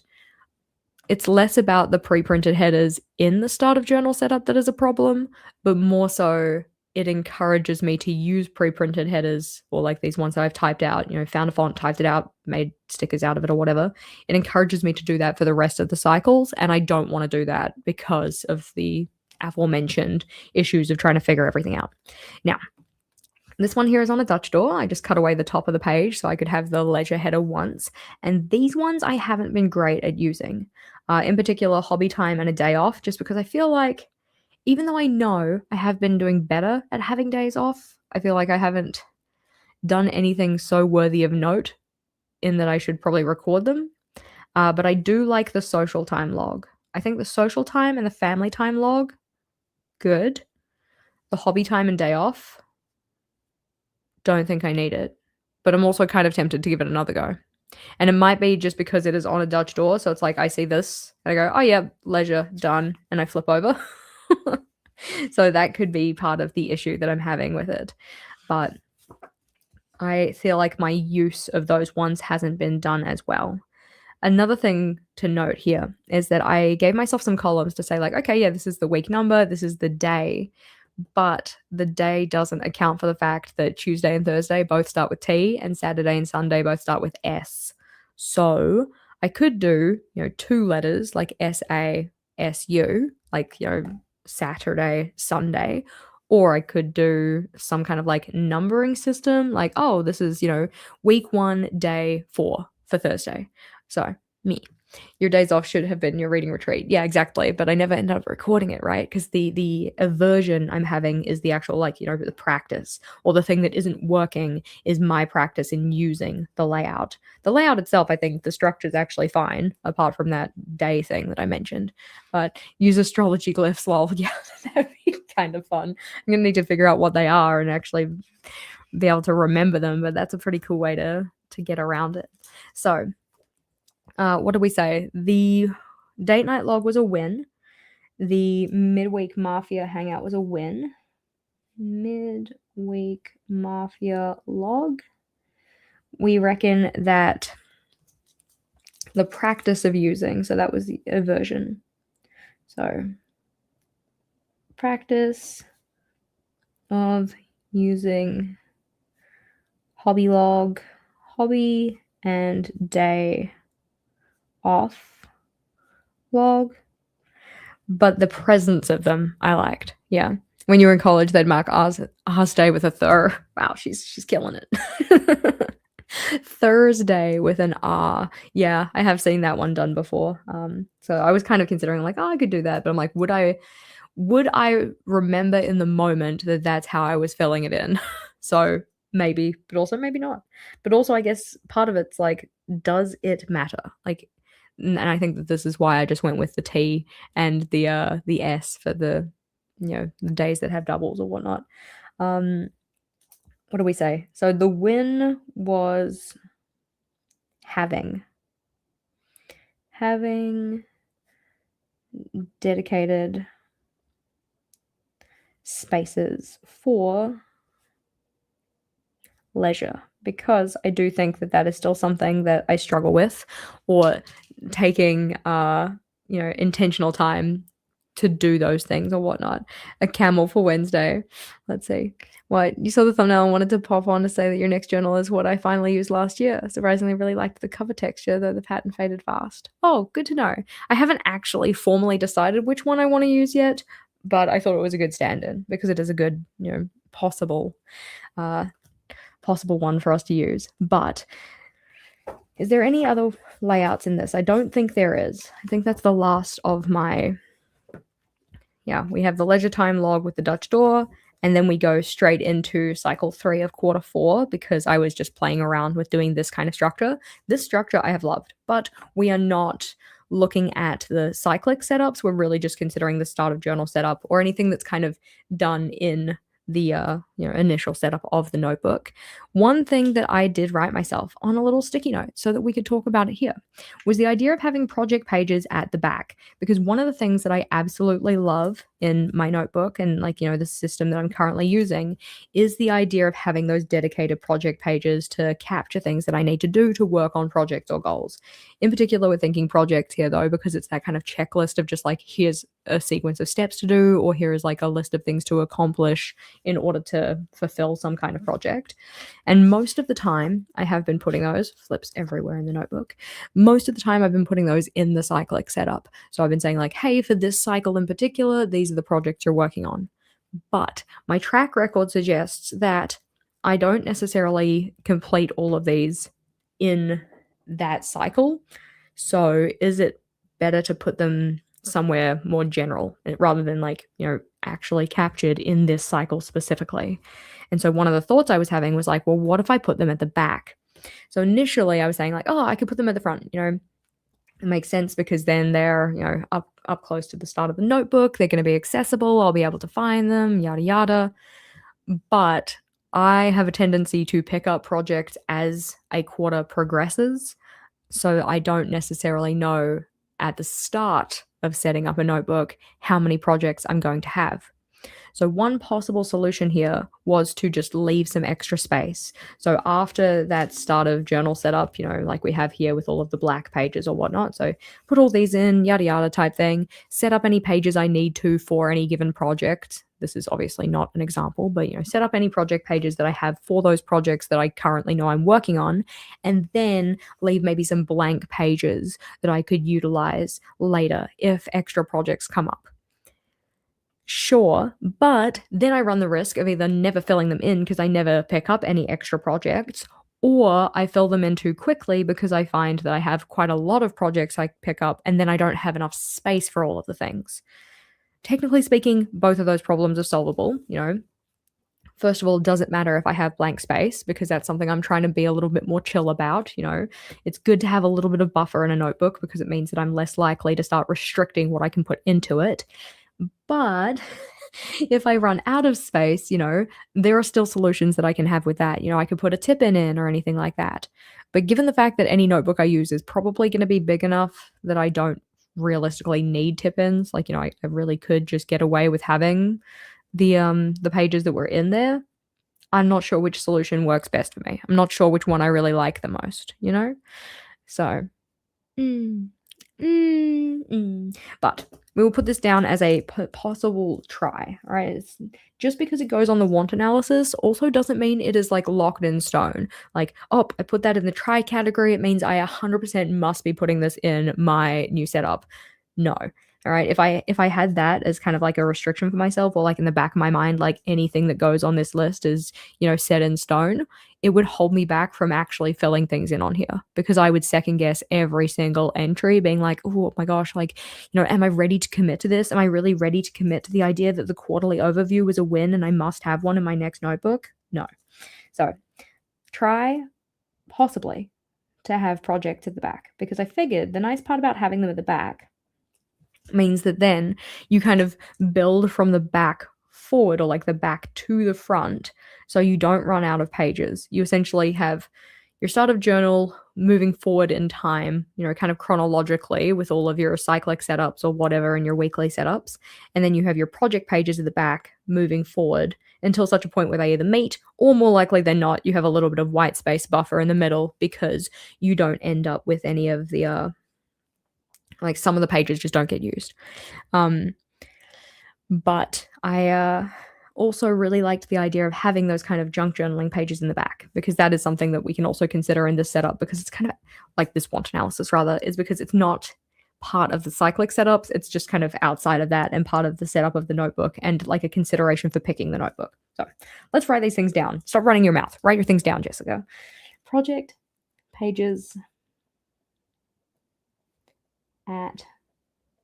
it's less about the pre-printed headers in the start of journal setup that is a problem, but more so it encourages me to use pre-printed headers, or like these ones that I've typed out, found a font, typed it out, made stickers out of it or whatever. It encourages me to do that for the rest of the cycles, and I don't want to do that because of the aforementioned issues of trying to figure everything out. Now, this one here is on a Dutch door. I just cut away the top of the page so I could have the leisure header once. And these ones I haven't been great at using. In particular, hobby time and a day off, just because I feel like even though I know I have been doing better at having days off, I feel like I haven't done anything so worthy of note in that I should probably record them. But I do like the social time log. I think the social time and the family time log, good. The hobby time and day off, don't think I need it. But I'm also kind of tempted to give it another go. And it might be just because it is on a Dutch door, so it's like I see this and I go, oh yeah, leisure, done, and I flip over. So that could be part of the issue that I'm having with it. But I feel like my use of those ones hasn't been done as well. Another thing to note here is that I gave myself some columns to say like, okay, yeah, this is the week number, this is the day, but the day doesn't account for the fact that Tuesday and Thursday both start with T and Saturday and Sunday both start with S. So I could do, 2 letters like SASU, like, Saturday, Sunday, or I could do some kind of like numbering system, like, oh, this is, week 1, day 4 for Thursday. So, me. Your days off should have been your reading retreat. Yeah, exactly. But I never end up recording it, right? Because the aversion I'm having is the actual, like, the practice, or the thing that isn't working is my practice in using the layout. The layout itself, I think the structure is actually fine, apart from that day thing that I mentioned. But use astrology glyphs, well, yeah, that'd be kind of fun. I'm going to need to figure out what they are and actually be able to remember them, but that's a pretty cool way to get around it. So, what did we say? The date night log was a win. The midweek mafia hangout was a win. Midweek mafia log. We reckon that the practice of using, so that was the aversion. So, practice of using hobby log, hobby and day off log, but the presence of them I liked. Yeah, when you were in college, they'd mark ours day with a thur. Wow, she's killing it. Thursday with an R. Yeah, I have seen that one done before. So I was kind of considering like, oh, I could do that, but I'm like, would I remember in the moment that that's how I was filling it in? So maybe, but also maybe not. But also, I guess part of it's like, does it matter? Like, and I think that this is why I just went with the T and the S for the the days that have doubles or whatnot. What do we say? So the win was having dedicated spaces for leisure, because I do think that that is still something that I struggle with, or taking intentional time to do those things or whatnot. A camel for Wednesday. Let's see. What, you saw the thumbnail and wanted to pop on to say that your next journal is what I finally used last year. Surprisingly, really liked the cover texture, though the pattern faded fast. Oh, good to know. I haven't actually formally decided which one I want to use yet, but I thought it was a good stand-in because it is a good, possible one for us to use. But is there any other layouts in this? I don't think there is. I think that's the last of my... Yeah, we have the leisure time log with the Dutch door, and then we go straight into cycle 3 of quarter 4 because I was just playing around with doing this kind of structure. This structure I have loved, but we are not looking at the cyclic setups. We're really just considering the start of journal setup or anything that's kind of done in the initial setup of the notebook. One thing that I did write myself on a little sticky note so that we could talk about it here was the idea of having project pages at the back. Because one of the things that I absolutely love in my notebook and, like, the system that I'm currently using is the idea of having those dedicated project pages to capture things that I need to do to work on projects or goals. In particular, we're thinking projects here though, because it's that kind of checklist of just like, here's a sequence of steps to do, or here is like a list of things to accomplish in order to fulfill some kind of project. And most of the time, I have been putting those flips everywhere in the notebook. Most of the time, I've been putting those in the Cyclic setup. So I've been saying, like, hey, for this cycle in particular, these are the projects you're working on. But my track record suggests that I don't necessarily complete all of these in that cycle. So is it better to put them somewhere more general rather than, like, actually captured in this cycle specifically? And so one of the thoughts I was having was like, well, what if I put them at the back? So initially I was saying like, oh, I could put them at the front, it makes sense because then they're, up close to the start of the notebook. They're going to be accessible. I'll be able to find them, yada, yada. But I have a tendency to pick up projects as a quarter progresses. So I don't necessarily know at the start of setting up a notebook how many projects I'm going to have. So one possible solution here was to just leave some extra space. So after that start of journal setup, like we have here with all of the black pages or whatnot. So put all these in, yada, yada type thing, set up any pages I need to for any given project. This is obviously not an example, but, set up any project pages that I have for those projects that I currently know I'm working on, and then leave maybe some blank pages that I could utilize later if extra projects come up. Sure, but then I run the risk of either never filling them in because I never pick up any extra projects, or I fill them in too quickly because I find that I have quite a lot of projects I pick up and then I don't have enough space for all of the things. Technically speaking, both of those problems are solvable. First of all, does it matter if I have blank space? Because that's something I'm trying to be a little bit more chill about. It's good to have a little bit of buffer in a notebook because it means that I'm less likely to start restricting what I can put into it. But if I run out of space, there are still solutions that I can have with that. I could put a tip in or anything like that. But given the fact that any notebook I use is probably going to be big enough that I don't realistically need tip-ins, like, I really could just get away with having the pages that were in there. I'm not sure which solution works best for me. I'm not sure which one I really like the most, So, mm, but we will put this down as a possible try, right? Just because it goes on the want analysis also doesn't mean it is like locked in stone. Like, oh, I put that in the try category. It means I 100% must be putting this in my new setup. No. All right. If I had that as kind of like a restriction for myself, or like in the back of my mind, like anything that goes on this list is, set in stone, it would hold me back from actually filling things in on here because I would second guess every single entry being like, oh my gosh, like, am I ready to commit to this? Am I really ready to commit to the idea that the quarterly overview was a win and I must have one in my next notebook? No. So try possibly to have projects at the back, because I figured the nice part about having them at the back means that then you kind of build from the back forward, or like the back to the front, so you don't run out of pages. You essentially have your start of journal moving forward in time, kind of chronologically with all of your cyclic setups or whatever and your weekly setups. And then you have your project pages at the back moving forward until such a point where they either meet, or more likely than not, you have a little bit of white space buffer in the middle because you don't end up with any of the like some of the pages just don't get used. But I also really liked the idea of having those kind of junk journaling pages in the back, because that is something that we can also consider in this setup, because it's kind of like this want analysis rather, is because it's not part of the cyclic setups. It's just kind of outside of that and part of the setup of the notebook and like a consideration for picking the notebook. So let's write these things down. Stop running your mouth. Write your things down, Jessica. Project pages at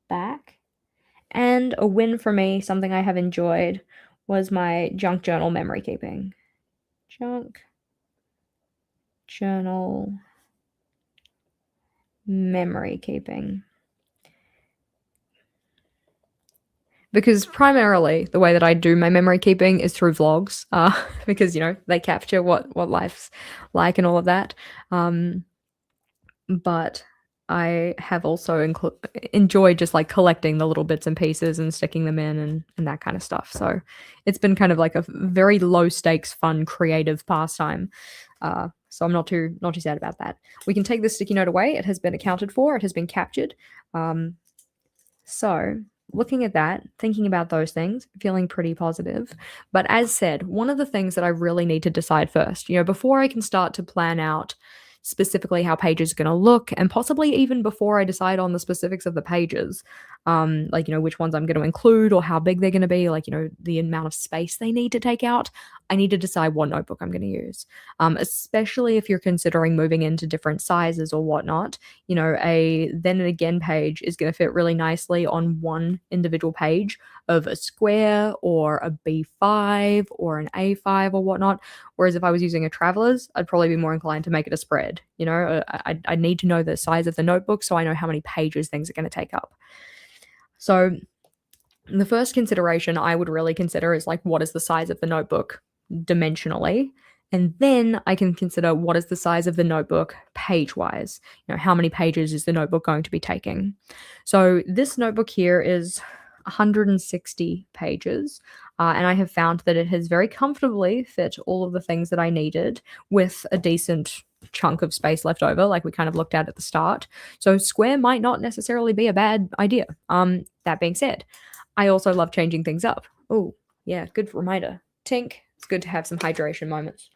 back. And a win for me, something I have enjoyed, was my junk journal memory keeping. Junk journal memory keeping. because primarily the way that I do my memory keeping is through vlogs, because, they capture what life's like and all of that. But I have also enjoyed just like collecting the little bits and pieces and sticking them in and that kind of stuff. So it's been kind of like a very low stakes, fun, creative pastime. So I'm not too sad about that. We can take this sticky note away. It has been accounted for. It has been captured. So looking at that, thinking about those things, feeling pretty positive. But as said, one of the things that I really need to decide first, before I can start to plan out specifically how pages are going to look, and possibly even before I decide on the specifics of the pages, like, which ones I'm going to include or how big they're going to be, like, the amount of space they need to take out, I need to decide what notebook I'm going to use, especially if you're considering moving into different sizes or whatnot. A then and again page is going to fit really nicely on one individual page of a square or a B5 or an A5 or whatnot. Whereas if I was using a Traveler's, I'd probably be more inclined to make it a spread. I need to know the size of the notebook so I know how many pages things are going to take up. So the first consideration I would really consider is like, what is the size of the notebook dimensionally? And then I can consider what is the size of the notebook page-wise. How many pages is the notebook going to be taking? So this notebook here is 160 pages, and I have found that it has very comfortably fit all of the things that I needed with a decent chunk of space left over, like we kind of looked at the start. So square might not necessarily be a bad idea. That being said, I also love changing things up. Oh, yeah, good reminder. Tink, it's good to have some hydration moments.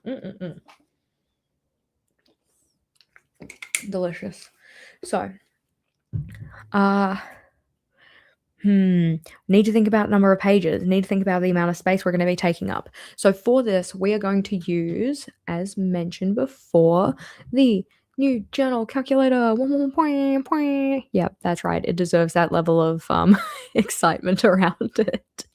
Delicious. So, need to think about number of pages, need to think about the amount of space we're going to be taking up. So for this, we are going to use, as mentioned before, the new journal calculator. Yep, that's right. It deserves that level of excitement around it.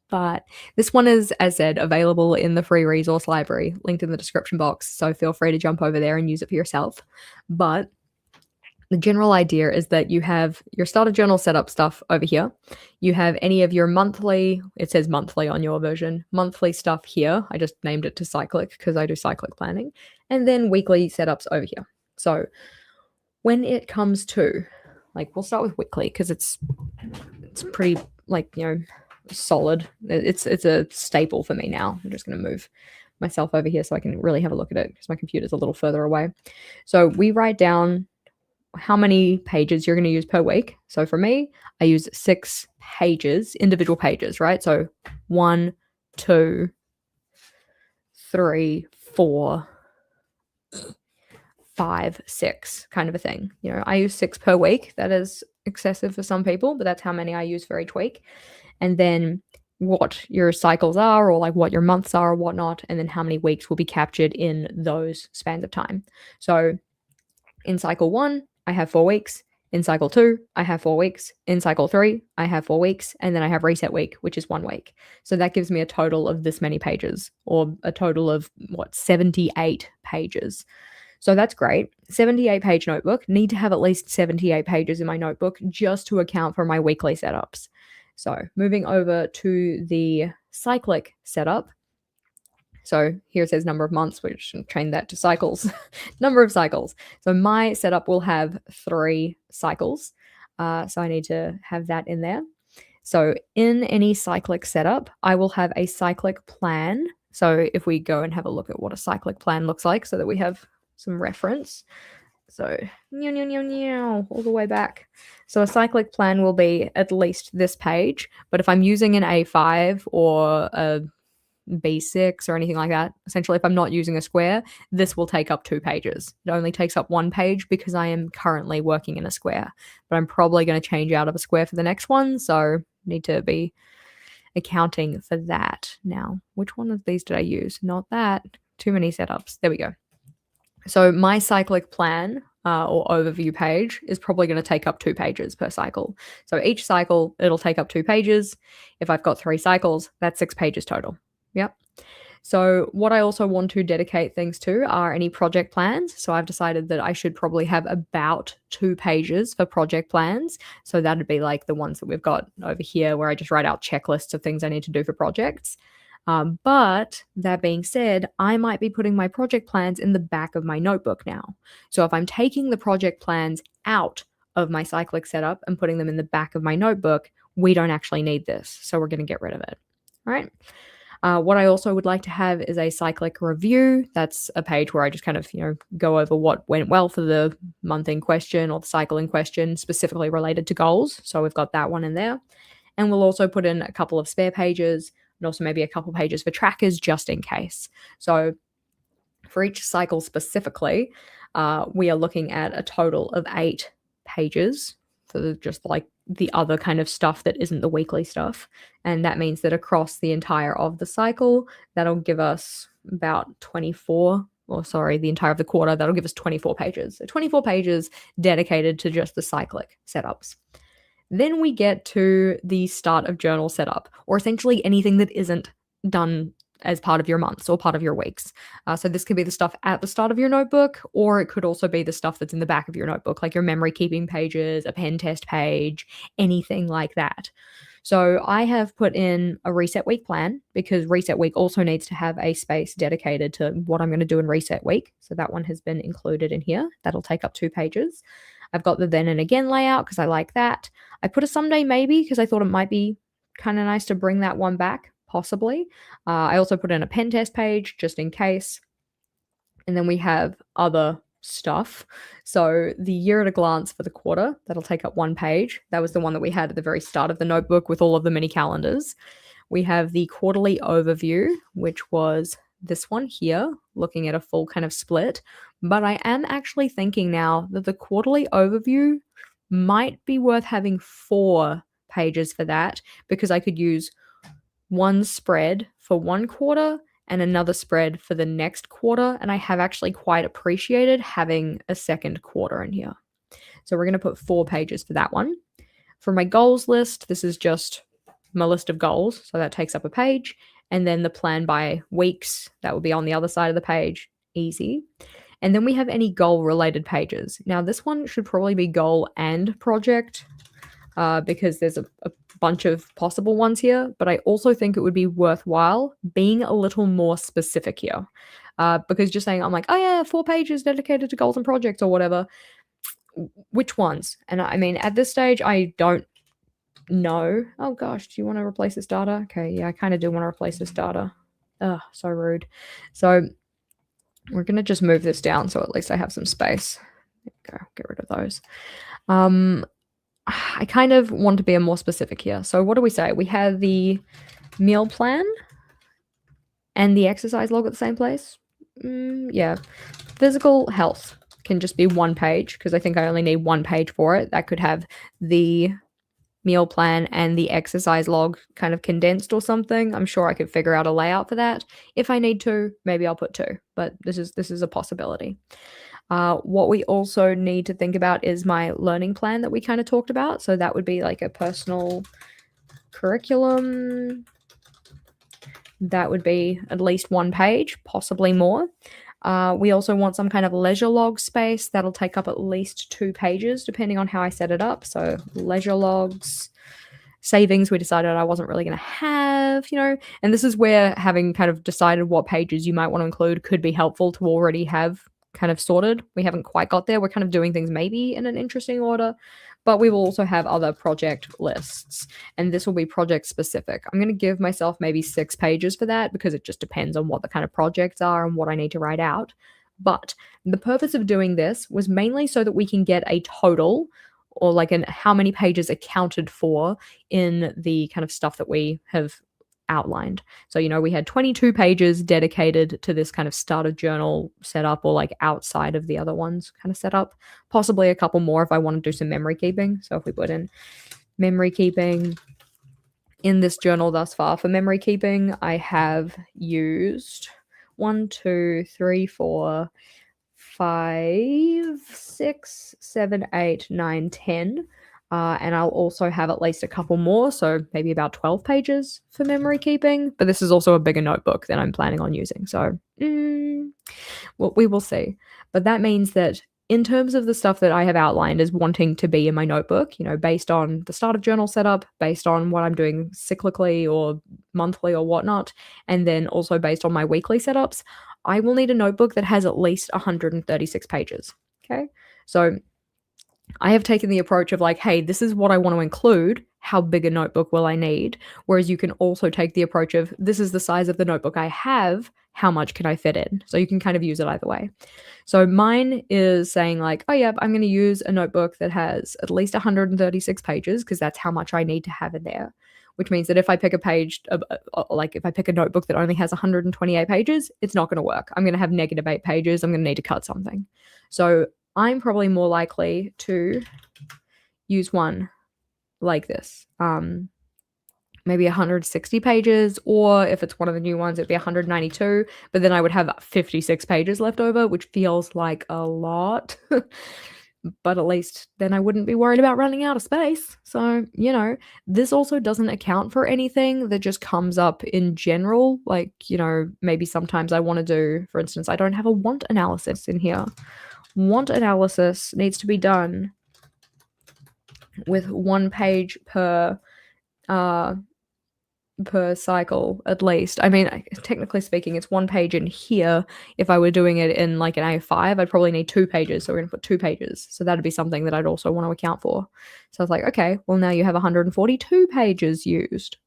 But this one is, as said, available in the free resource library, linked in the description box. So feel free to jump over there and use it for yourself. But the general idea is that you have your starter journal setup stuff over here. You have any of your monthly, it says monthly on your version, monthly stuff here. I just named it to Cyclic because I do cyclic planning. And then weekly setups over here. So when it comes to, like, we'll start with weekly because it's pretty, like, solid. It's a staple for me now. I'm just going to move myself over here so I can really have a look at it because my computer's a little further away. So we write down how many pages you're going to use per week. So for me, I use 6 pages, individual pages, right? So 1, 2, 3, 4, 5, 6 kind of a thing. I use 6 per week. That is excessive for some people, but that's how many I use for each week. And then what your cycles are, or like what your months are or whatnot, and then how many weeks will be captured in those spans of time. So in cycle 1, I have 4 weeks. In cycle 2, I have 4 weeks. In cycle 3, I have 4 weeks. And then I have reset week, which is 1 week. So that gives me a total of this many pages, or a total of 78 pages. So that's great. 78 page notebook. Need to have at least 78 pages in my notebook just to account for my weekly setups. So moving over to the Cyclic setup. So here it says number of months, which train that to cycles. Number of cycles. So my setup will have 3 cycles. So I need to have that in there. So in any Cyclic setup, I will have a Cyclic plan. So if we go and have a look at what a Cyclic plan looks like so that we have some reference. So all the way back. So a Cyclic plan will be at least this page. But if I'm using an A5 or a B6 or anything like that, essentially if I'm not using a square, this will take up 2 pages. It only takes up 1 page because I am currently working in a square, but I'm probably going to change out of a square for the next one, so need to be accounting for that. Now, which one of these did I use? Not that. Too many setups. There we go. So my Cyclic plan or overview page is probably going to take up 2 pages per cycle. So each cycle, it'll take up 2 pages. If I've got 3 cycles, that's 6 pages total. Yep. So what I also want to dedicate things to are any project plans. So I've decided that I should probably have about 2 pages for project plans. So that'd be like the ones that we've got over here where I just write out checklists of things I need to do for projects. But that being said, I might be putting my project plans in the back of my notebook now. So if I'm taking the project plans out of my Cyclic setup and putting them in the back of my notebook, we don't actually need this. So we're going to get rid of it. All right. What I also would like to have is a Cyclic review. That's a page where I just kind of, go over what went well for the month in question or the cycle in question, specifically related to goals. So we've got that one in there. And we'll also put in a couple of spare pages and also maybe a couple pages for trackers just in case. So for each cycle specifically, we are looking at a total of 8 pages for just like the other kind of stuff that isn't the weekly stuff. And that means that across the entire of the cycle, that'll give us about 24, or sorry, the entire of the quarter, that'll give us 24 pages. So 24 pages dedicated to just the Cyclic setups. Then we get to the start of journal setup, or essentially anything that isn't done as part of your months or part of your weeks. So this could be the stuff at the start of your notebook, or it could also be the stuff that's in the back of your notebook, like your memory keeping pages, a pen test page, anything like that. So I have put in a reset week plan because reset week also needs to have a space dedicated to what I'm going to do in reset week. So that one has been included in here. That'll take up 2 pages. I've got the then and again layout because I like that. I put a someday maybe because I thought it might be kind of nice to bring that one back, possibly. I also put in a pen test page just in case. And then we have other stuff. So the year at a glance for the quarter, that'll take up 1 page. That was the one that we had at the very start of the notebook with all of the mini calendars. We have the quarterly overview, which was this one here, looking at a full kind of split. But I am actually thinking now that the quarterly overview might be worth having 4 pages for that because I could use one spread for one quarter and another spread for the next quarter. And I have actually quite appreciated having a second quarter in here. So we're going to put 4 pages for that one. For my goals list, this is just my list of goals. So that takes up a page. And then the plan by weeks, that will be on the other side of the page. Easy. And then we have any goal related pages. Now this one should probably be goal and project because there's a bunch of possible ones here, but I also think it would be worthwhile being a little more specific here. Because just saying, I'm like, oh yeah, 4 pages dedicated to goals and projects or whatever. Which ones? And I mean, at this stage, I don't know. Oh gosh, do you want to replace this data? Okay, yeah, I kind of do want to replace this data. Ugh, so rude. So we're going to just move this down so at least I have some space. There we go, get rid of those. I kind of want to be more specific here. So what do we say? We have the meal plan and the exercise log at the same place. Yeah. Physical health can just be 1 page because I think I only need 1 page for it. That could have the meal plan and the exercise log kind of condensed or something. I'm sure I could figure out a layout for that. If I need to, maybe I'll put 2, but this is a possibility. What we also need to think about is my learning plan that we kind of talked about. So that would be like a personal curriculum. That would be at least 1 page, possibly more. We also want some kind of leisure log space. That'll take up at least 2 pages, depending on how I set it up. So leisure logs. Savings, we decided I wasn't really going to have, and this is where having kind of decided what pages you might want to include could be helpful to already have kind of sorted. We haven't quite got there. We're kind of doing things maybe in an interesting order, but we will also have other project lists, and this will be project specific. I'm going to give myself maybe 6 pages for that because it just depends on what the kind of projects are and what I need to write out. But the purpose of doing this was mainly so that we can get a total or like how many pages accounted for in the kind of stuff that we have outlined. So, we had 22 pages dedicated to this kind of starter journal setup or like outside of the other ones kind of setup, possibly a couple more if I want to do some memory keeping. So if we put in memory keeping in this journal thus far for memory keeping, I have used 1, 2, 3, 4, 5, 6, 7, 8, 9, 10 And I'll also have at least a couple more, so maybe about 12 pages for memory keeping. But this is also a bigger notebook than I'm planning on using, so well, we will see. But that means that in terms of the stuff that I have outlined as wanting to be in my notebook, based on the start of journal setup, based on what I'm doing cyclically or monthly or whatnot, and then also based on my weekly setups, I will need a notebook that has at least 136 pages. Okay. So I have taken the approach of like, hey, this is what I want to include. How big a notebook will I need? Whereas you can also take the approach of this is the size of the notebook I have. How much can I fit in? So you can kind of use it either way. So mine is saying like, oh yeah, I'm going to use a notebook that has at least 136 pages because that's how much I need to have in there. Which means that if I pick a page, like if I pick a notebook that only has 128 pages, it's not going to work. I'm going to have -8 pages. I'm going to need to cut something. So I'm probably more likely to use one like this. Maybe 160 pages, or if it's one of the new ones, it'd be 192, but then I would have 56 pages left over, which feels like a lot. But at least then I wouldn't be worried about running out of space. So, this also doesn't account for anything that just comes up in general. Like, maybe sometimes I want to do, for instance, I don't have a want analysis in here. Want analysis needs to be done with 1 page per cycle at least. I mean, technically speaking, it's 1 page in here. If I were doing it in like an A5, I'd probably need 2 pages. So we're going to put 2 pages. So that'd be something that I'd also want to account for. So I was like, okay, well now you have 142 pages used.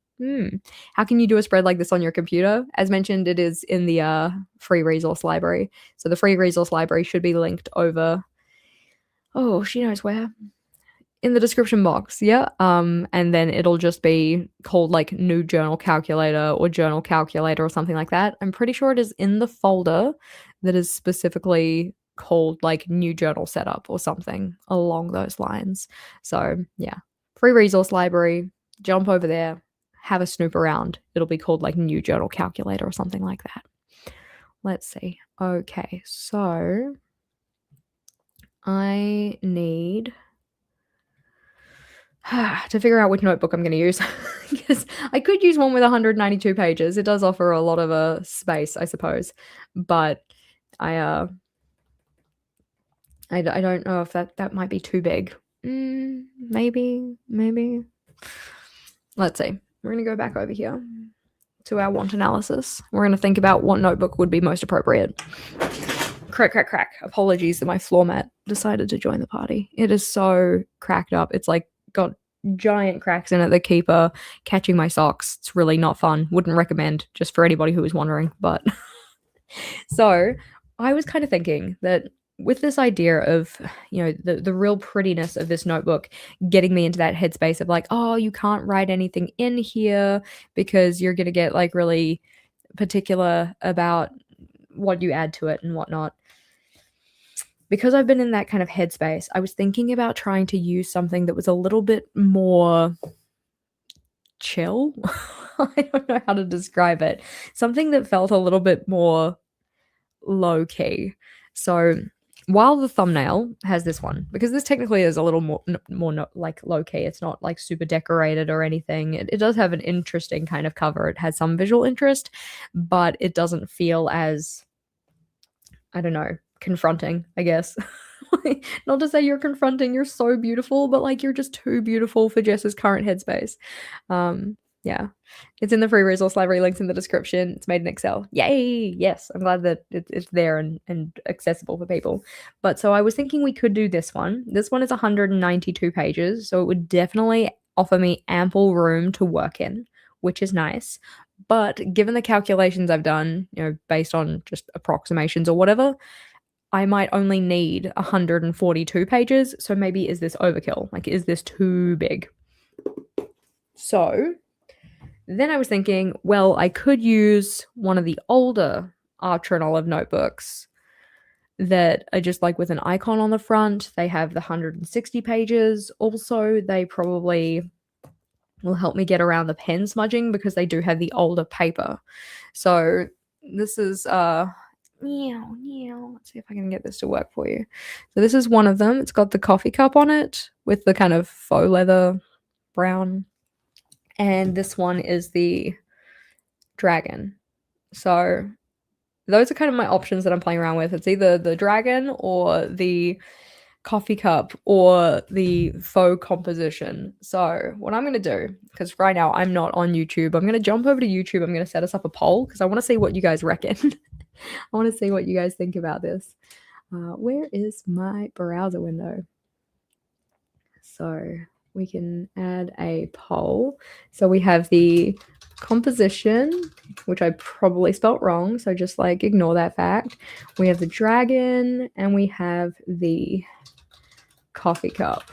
How can you do a spread like this on your computer? As mentioned, it is in the free resource library. So the free resource library should be linked over. Oh, she knows where. In the description box, yeah. And then it'll just be called like new journal calculator or journal calculator or something like that. I'm pretty sure it is in the folder that is specifically called like new journal setup or something along those lines. So yeah, free resource library, jump over there, have a snoop around. It'll be called like new journal calculator or something like that. Let's see. Okay, so I need to figure out which notebook I'm going to use, because I could use one with 192 pages. It does offer a lot of space, I suppose, but I don't know if that might be too big. Maybe. Let's see. We're going to go back over here to our want analysis. We're going to think about what notebook would be most appropriate. Crack. Apologies that my floor mat decided to join the party. It is so cracked up. It's like got giant cracks in it that keep catching my socks. It's really not fun. Wouldn't recommend, just for anybody who is wondering. But so I was kind of thinking that with this idea of, the real prettiness of this notebook getting me into that headspace of like, oh, you can't write anything in here because you're going to get like really particular about what you add to it and whatnot. Because I've been in that kind of headspace, I was thinking about trying to use something that was a little bit more chill. I don't know how to describe it. Something that felt a little bit more low key. So while the thumbnail has this one, because this technically is a little more like low key, it's not like super decorated or anything. It does have an interesting kind of cover. It has some visual interest, but it doesn't feel as, I don't know, confronting, I guess. Not to say you're confronting, you're so beautiful, but like you're just too beautiful for Jess's current headspace. Yeah, it's in the free resource library, links in the description. It's made in Excel. Yay! Yes, I'm glad that it's there and accessible for people. But so I was thinking we could do this one. This one is 192 pages, so it would definitely offer me ample room to work in, which is nice. But given the calculations I've done, based on just approximations or whatever, I might only need 142 pages. So maybe is this overkill? Like, is this too big? So then I was thinking, well, I could use one of the older Archer and Olive notebooks that are just like with an icon on the front. They have the 160 pages. Also, they probably will help me get around the pen smudging because they do have the older paper. So this is let's see if I can get this to work for you. So this is one of them. It's got the coffee cup on it with the kind of faux leather brown. And this one is the dragon. So those are kind of my options that I'm playing around with. It's either the dragon or the coffee cup or the faux composition. So what I'm going to do, because right now I'm not on YouTube, I'm going to jump over to YouTube. I'm going to set us up a poll because I want to see what you guys reckon. I want to see what you guys think about this. Where is my browser window? So we can add a poll. So we have the composition, which I probably spelt wrong, so just like ignore that fact. We have the dragon and we have the coffee cup.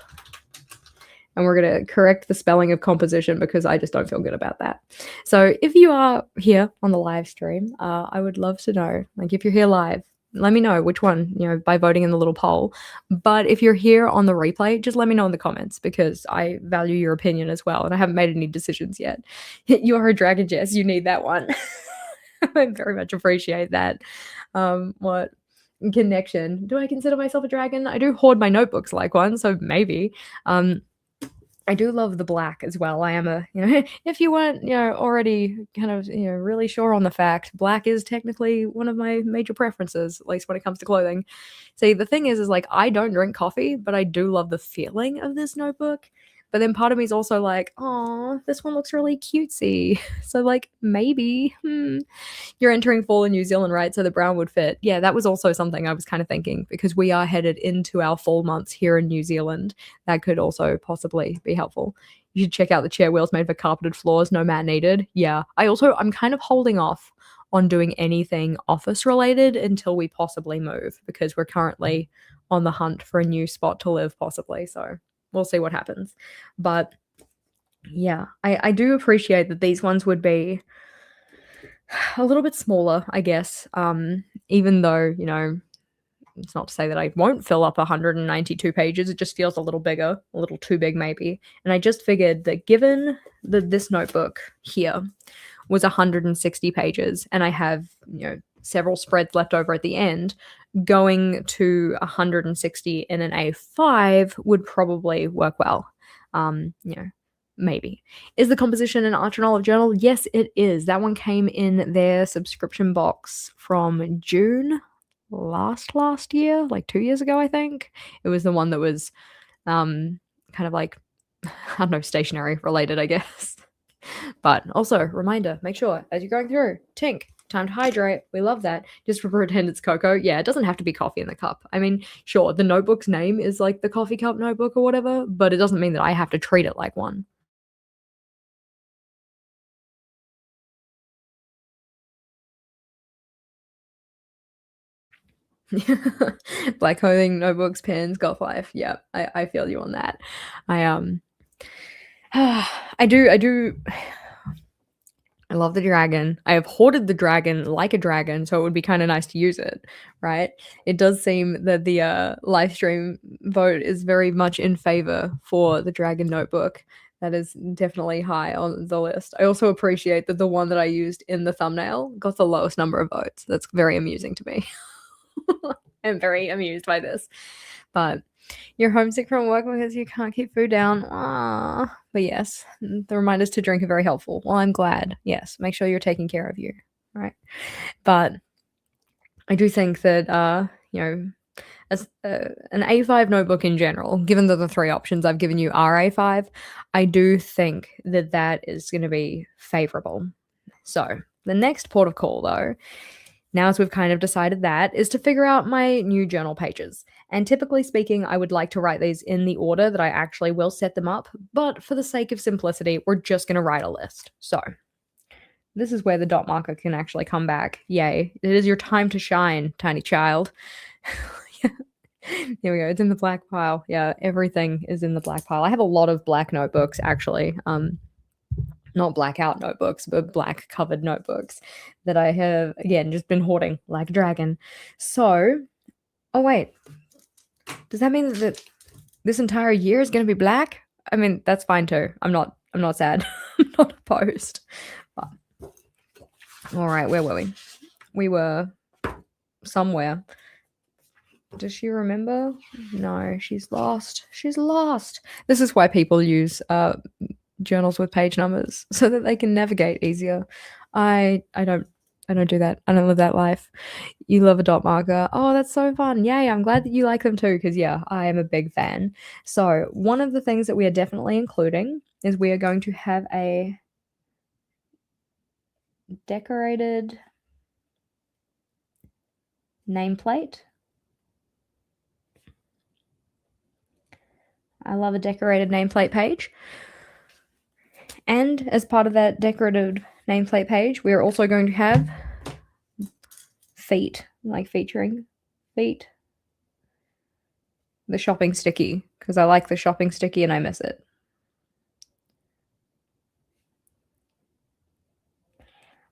And we're going to correct the spelling of composition because I just don't feel good about that. So if you are here on the live stream, I would love to know, like if you're here live, let me know which one, by voting in the little poll. But if you're here on the replay, just let me know in the comments because I value your opinion as well. And I haven't made any decisions yet. You are a dragon, Jess. You need that one. I very much appreciate that. What connection? Do I consider myself a dragon? I do hoard my notebooks like one, so maybe. I do love the black as well. I am a, if you weren't, already kind of, really sure on the fact, black is technically one of my major preferences, at least when it comes to clothing. See, the thing is like, I don't drink coffee, but I do love the feeling of this notebook. But then part of me is also like, oh, this one looks really cutesy. So like, maybe, you're entering fall in New Zealand, right? So the brown would fit. Yeah, that was also something I was kind of thinking because we are headed into our fall months here in New Zealand. That could also possibly be helpful. You should check out the chair wheels made for carpeted floors, no mat needed. Yeah, I'm kind of holding off on doing anything office related until we possibly move because we're currently on the hunt for a new spot to live possibly. So we'll see what happens. But yeah, I do appreciate that these ones would be a little bit smaller, I guess. Even though, it's not to say that I won't fill up 192 pages. It just feels a little bigger, a little too big maybe. And I just figured that given that this notebook here was 160 pages and I have, several spreads left over at the end, going to 160 in an A5 would probably work well. Maybe. Is the composition an Arch and Olive journal? Yes, it is. That one came in their subscription box from June last year, like 2 years ago, I think. It was the one that was kind of like, I don't know, stationery related, I guess. But also, reminder, make sure as you're going through, tink, time to hydrate. We love that. Just pretend it's cocoa. Yeah, it doesn't have to be coffee in the cup. I mean, sure, the notebook's name is like the coffee cup notebook or whatever, but it doesn't mean that I have to treat it like one. Black clothing, notebooks, pens, golf life. Yeah, I feel you on that. I do I love the dragon. I have hoarded the dragon like a dragon, so it would be kind of nice to use it, right? It does seem that the live stream vote is very much in favor for the dragon notebook. That is definitely high on the list. I also appreciate that the one that I used in the thumbnail got the lowest number of votes. That's very amusing to me. I'm very amused by this. But you're homesick from work because you can't keep food down. Aww. But yes, the reminders to drink are very helpful. Well, I'm glad. Yes, make sure you're taking care of you. Right. But I do think that, as an A5 notebook in general, given that the three options I've given you are A5, I do think that that is going to be favorable. So the next port of call, though, now as we've kind of decided that, is to figure out my new journal pages. And typically speaking, I would like to write these in the order that I actually will set them up, but for the sake of simplicity, we're just going to write a list. So this is where the dot marker can actually come back. Yay. It is your time to shine, tiny child. Here we go. It's in the black pile. Yeah, everything is in the black pile. I have a lot of black notebooks, actually. Not blackout notebooks, but black covered notebooks that I have, again, just been hoarding like a dragon. So, oh wait, does that mean that this entire year is going to be black? I mean, that's fine too. I'm not sad. I'm not opposed. But, all right, where were we? We were somewhere. Does she remember? No, she's lost. She's lost. This is why people use journals with page numbers so that they can navigate easier. I don't do that. I don't live that life. You love a dot marker. Oh, that's so fun. Yay, I'm glad that you like them too, because yeah, I am a big fan. So one of the things that we are definitely including is we are going to have a decorated nameplate. I love a decorated nameplate page. And as part of that decorative nameplate page, we are also going to have feet, like featuring feet. The shopping sticky, because I like the shopping sticky and I miss it.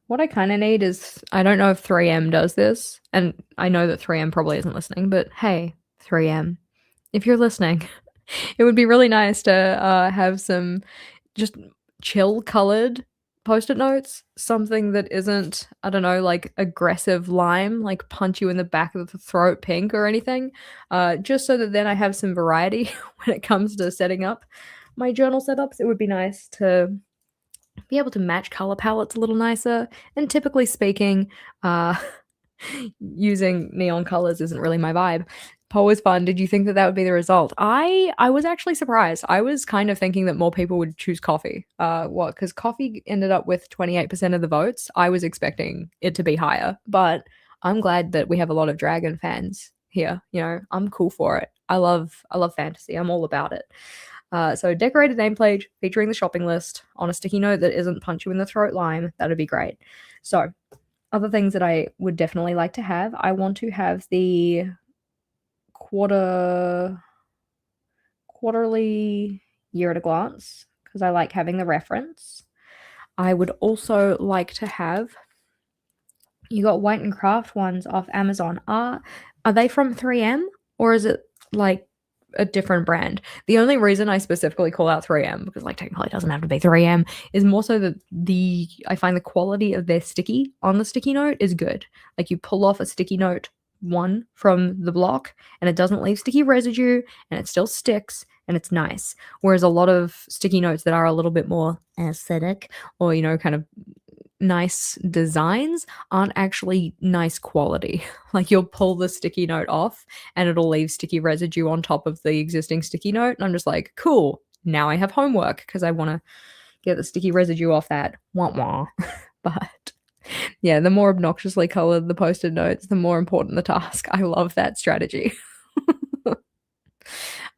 What I kind of need is, I don't know if 3M does this, and I know that 3M probably isn't listening, but hey, 3M, if you're listening, it would be really nice to have some just chill colored post-it notes, something that isn't, I don't know, like aggressive lime, like punch you in the back of the throat pink or anything, just so that then I have some variety when it comes to setting up my journal setups. It would be nice to be able to match color palettes a little nicer, and typically speaking, uh, using neon colors isn't really my vibe. Poll is fun. Did you think that that would be the result? I was actually surprised. I was kind of thinking that more people would choose coffee. What? Because coffee ended up with 28% of the votes. I was expecting it to be higher, but I'm glad that we have a lot of dragon fans here. You know, I'm cool for it. I love fantasy. I'm all about it. So decorated nameplate featuring the shopping list on a sticky note that isn't punch you in the throat lime. That'd be great. So other things that I would definitely like to have, I want to have the quarterly year at a glance, because I like having the reference. I would also like to have, you got White and Craft ones off Amazon. Are they from 3M, or is it like a different brand? The only reason I specifically call out 3M, because like technically it doesn't have to be 3M, is more so that I find the quality of their sticky on the sticky note is good. Like you pull off a sticky note one from the block and it doesn't leave sticky residue and it still sticks and it's nice. Whereas a lot of sticky notes that are a little bit more aesthetic, or you know, kind of nice designs, aren't actually nice quality. Like you'll pull the sticky note off and it'll leave sticky residue on top of the existing sticky note, and I'm just like, cool, now I have homework because I want to get the sticky residue off that. Wah wah. But yeah, the more obnoxiously colored the post-it notes, the more important the task. I love that strategy.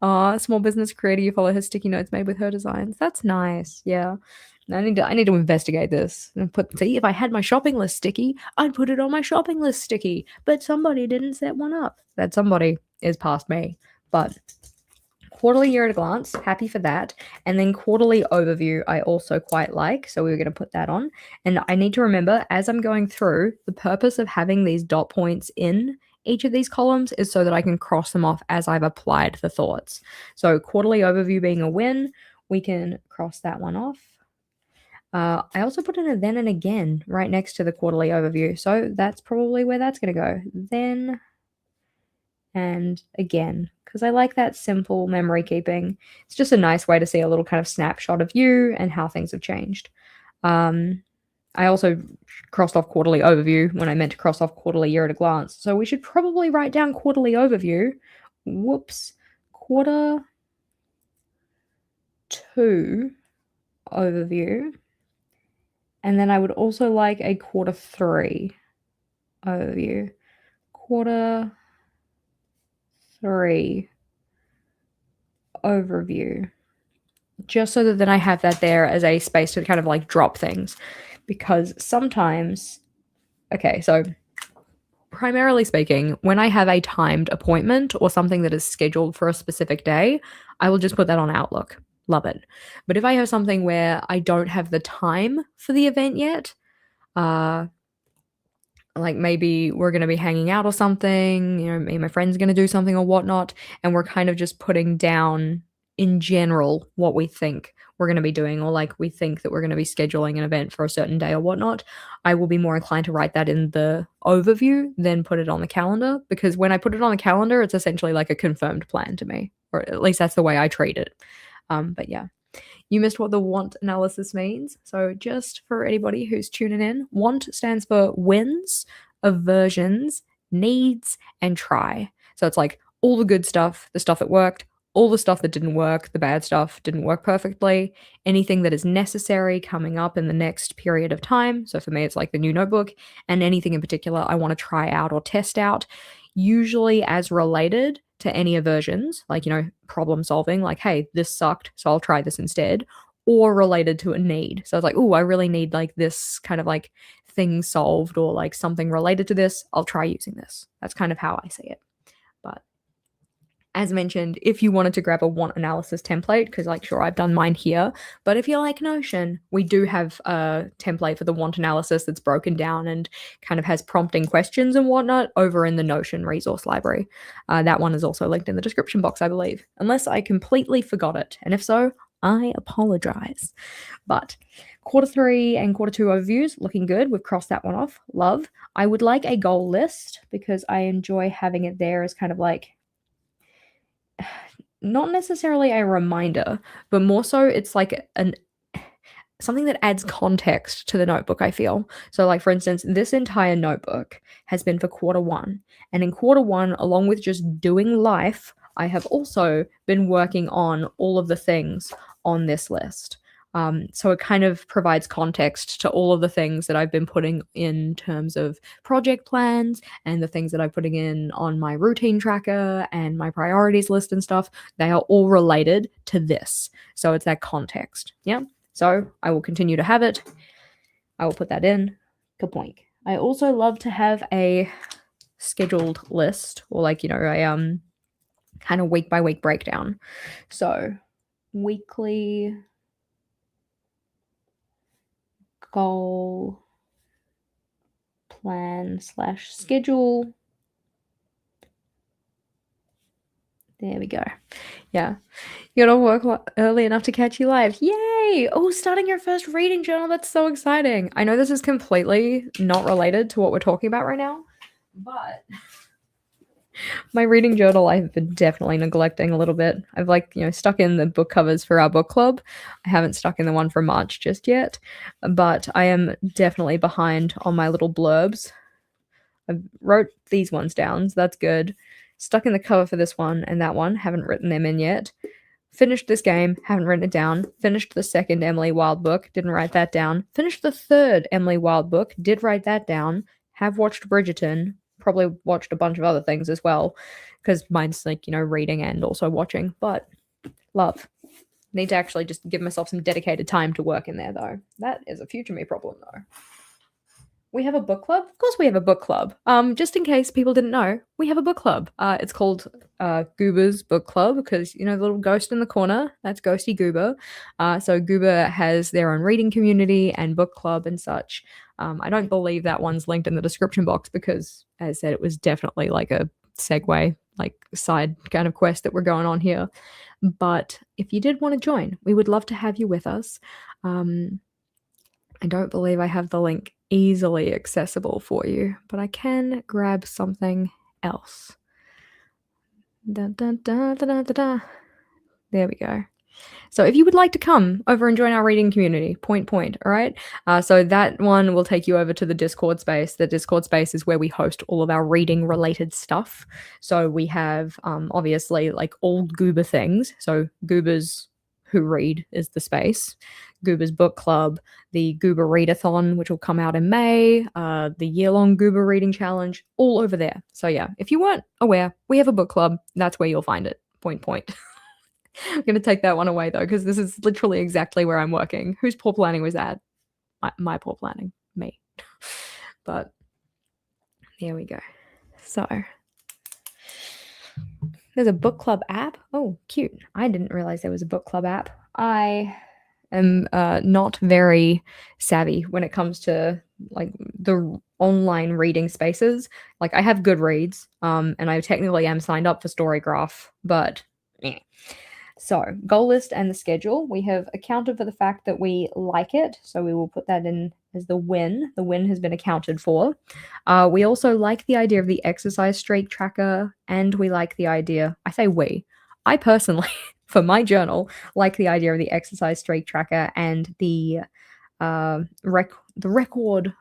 Small business creator, you follow her sticky notes made with her designs. That's nice. Yeah. I need to investigate this and see if I had my shopping list sticky, I'd put it on my shopping list sticky. But somebody didn't set one up. That somebody is past me. But quarterly year at a glance, happy for that. And then quarterly overview, I also quite like. So we were going to put that on. And I need to remember, as I'm going through, the purpose of having these dot points in each of these columns is so that I can cross them off as I've applied the thoughts. So quarterly overview being a win, we can cross that one off. I also put in a then and again right next to the quarterly overview. So that's probably where that's going to go. Then and again, because I like that simple memory keeping. It's just a nice way to see a little kind of snapshot of you and how things have changed. I also crossed off quarterly overview when I meant to cross off quarterly year at a glance. So we should probably write down quarterly overview. Whoops. Quarter 2 overview. And then I would also like a quarter 3 overview. Quarter 3 overview. Just so that then I have that there as a space to kind of like drop things. Because sometimes, okay, so primarily speaking, when I have a timed appointment or something that is scheduled for a specific day, I will just put that on Outlook. Love it. But if I have something where I don't have the time for the event yet, like maybe we're going to be hanging out or something, you know, me and my friend's going to do something or whatnot, and we're kind of just putting down in general what we think we're going to be doing, or like we think that we're going to be scheduling an event for a certain day or whatnot, I will be more inclined to write that in the overview than put it on the calendar, because when I put it on the calendar, it's essentially like a confirmed plan to me, or at least that's the way I treat it. But yeah. You missed what the want analysis means. So, just for anybody who's tuning in, want stands for wins, aversions, needs, and try. So, it's like all the good stuff, the stuff that worked, all the stuff that didn't work, the bad stuff didn't work perfectly, anything that is necessary coming up in the next period of time. So, for me, it's like the new notebook, and anything in particular I want to try out or test out, usually as related to any aversions, like, problem solving, like, hey, this sucked, so I'll try this instead, or related to a need. So it's like, oh, I really need like this kind of like thing solved, or like something related to this. I'll try using this. That's kind of how I see it. But as mentioned, if you wanted to grab a want analysis template, because like, sure, I've done mine here, but if you like Notion, we do have a template for the want analysis that's broken down and kind of has prompting questions and whatnot over in the Notion resource library. That one is also linked in the description box, I believe, unless I completely forgot it. And if so, I apologize. But Q3 and Q2 overviews, looking good. We've crossed that one off. Love. I would like a goal list, because I enjoy having it there as kind of like, not necessarily a reminder, but more so it's like something that adds context to the notebook, I feel. So like, for instance, this entire notebook has been for Q1. And in Q1, along with just doing life, I have also been working on all of the things on this list. So it kind of provides context to all of the things that I've been putting in terms of project plans, and the things that I'm putting in on my routine tracker and my priorities list and stuff. They are all related to this. So it's that context. Yeah. So I will continue to have it. I will put that in. Kapoink. I also love to have a scheduled list, or like, a kind of week by week breakdown. So weekly goal plan / schedule. There we go. Yeah. You gotta work early enough to catch you live. Yay! Oh, starting your first reading journal. That's so exciting. I know this is completely not related to what we're talking about right now, but my reading journal I've been definitely neglecting a little bit. I've stuck in the book covers for our book club. I haven't stuck in the one for March just yet, but I am definitely behind on my little blurbs. I wrote these ones down, so that's good. Stuck in the cover for this one and that one, haven't written them in yet. Finished this game, haven't written it down. Finished the second Emily Wilde book, didn't write that down. Finished the third Emily Wilde book, did write that down. Have watched Bridgerton, probably watched a bunch of other things as well, because mine's like, reading and also watching, but love. Need to actually just give myself some dedicated time to work in there, though. That is a future me problem, though. We have a book club? Of course we have a book club. Just in case people didn't know, we have a book club. It's called Goober's Book Club, because, the little ghost in the corner, that's Ghosty Goober. So Goober has their own reading community and book club and such. I don't believe that one's linked in the description box, because, as I said, it was definitely like a segue, like side kind of quest that we're going on here. But if you did want to join, we would love to have you with us. I don't believe I have the link easily accessible for you, but I can grab something else. Da, da, da, da, da, da. There we go. So if you would like to come over and join our reading community, all right? So that one will take you over to the Discord space. The Discord space is where we host all of our reading related stuff. So we have obviously like all Goober things. So Goobers Who Read is the space. Goober's Book Club, the Goober Readathon, which will come out in May, the year-long Goober Reading Challenge, all over there. So yeah, if you weren't aware, we have a book club. That's where you'll find it. Point. I'm going to take that one away, though, because this is literally exactly where I'm working. Whose poor planning was that? My poor planning. Me. But there we go. So there's a book club app. Oh, cute. I didn't realize there was a book club app. I am not very savvy when it comes to like the online reading spaces. Like I have Goodreads, and I technically am signed up for Storygraph, but So, goal list and the schedule. We have accounted for the fact that we like it, so we will put that in as the win. The win has been accounted for. We also like the idea of the exercise streak tracker, and we like the idea, I say we, I personally, for my journal, like the idea of the exercise streak tracker and the record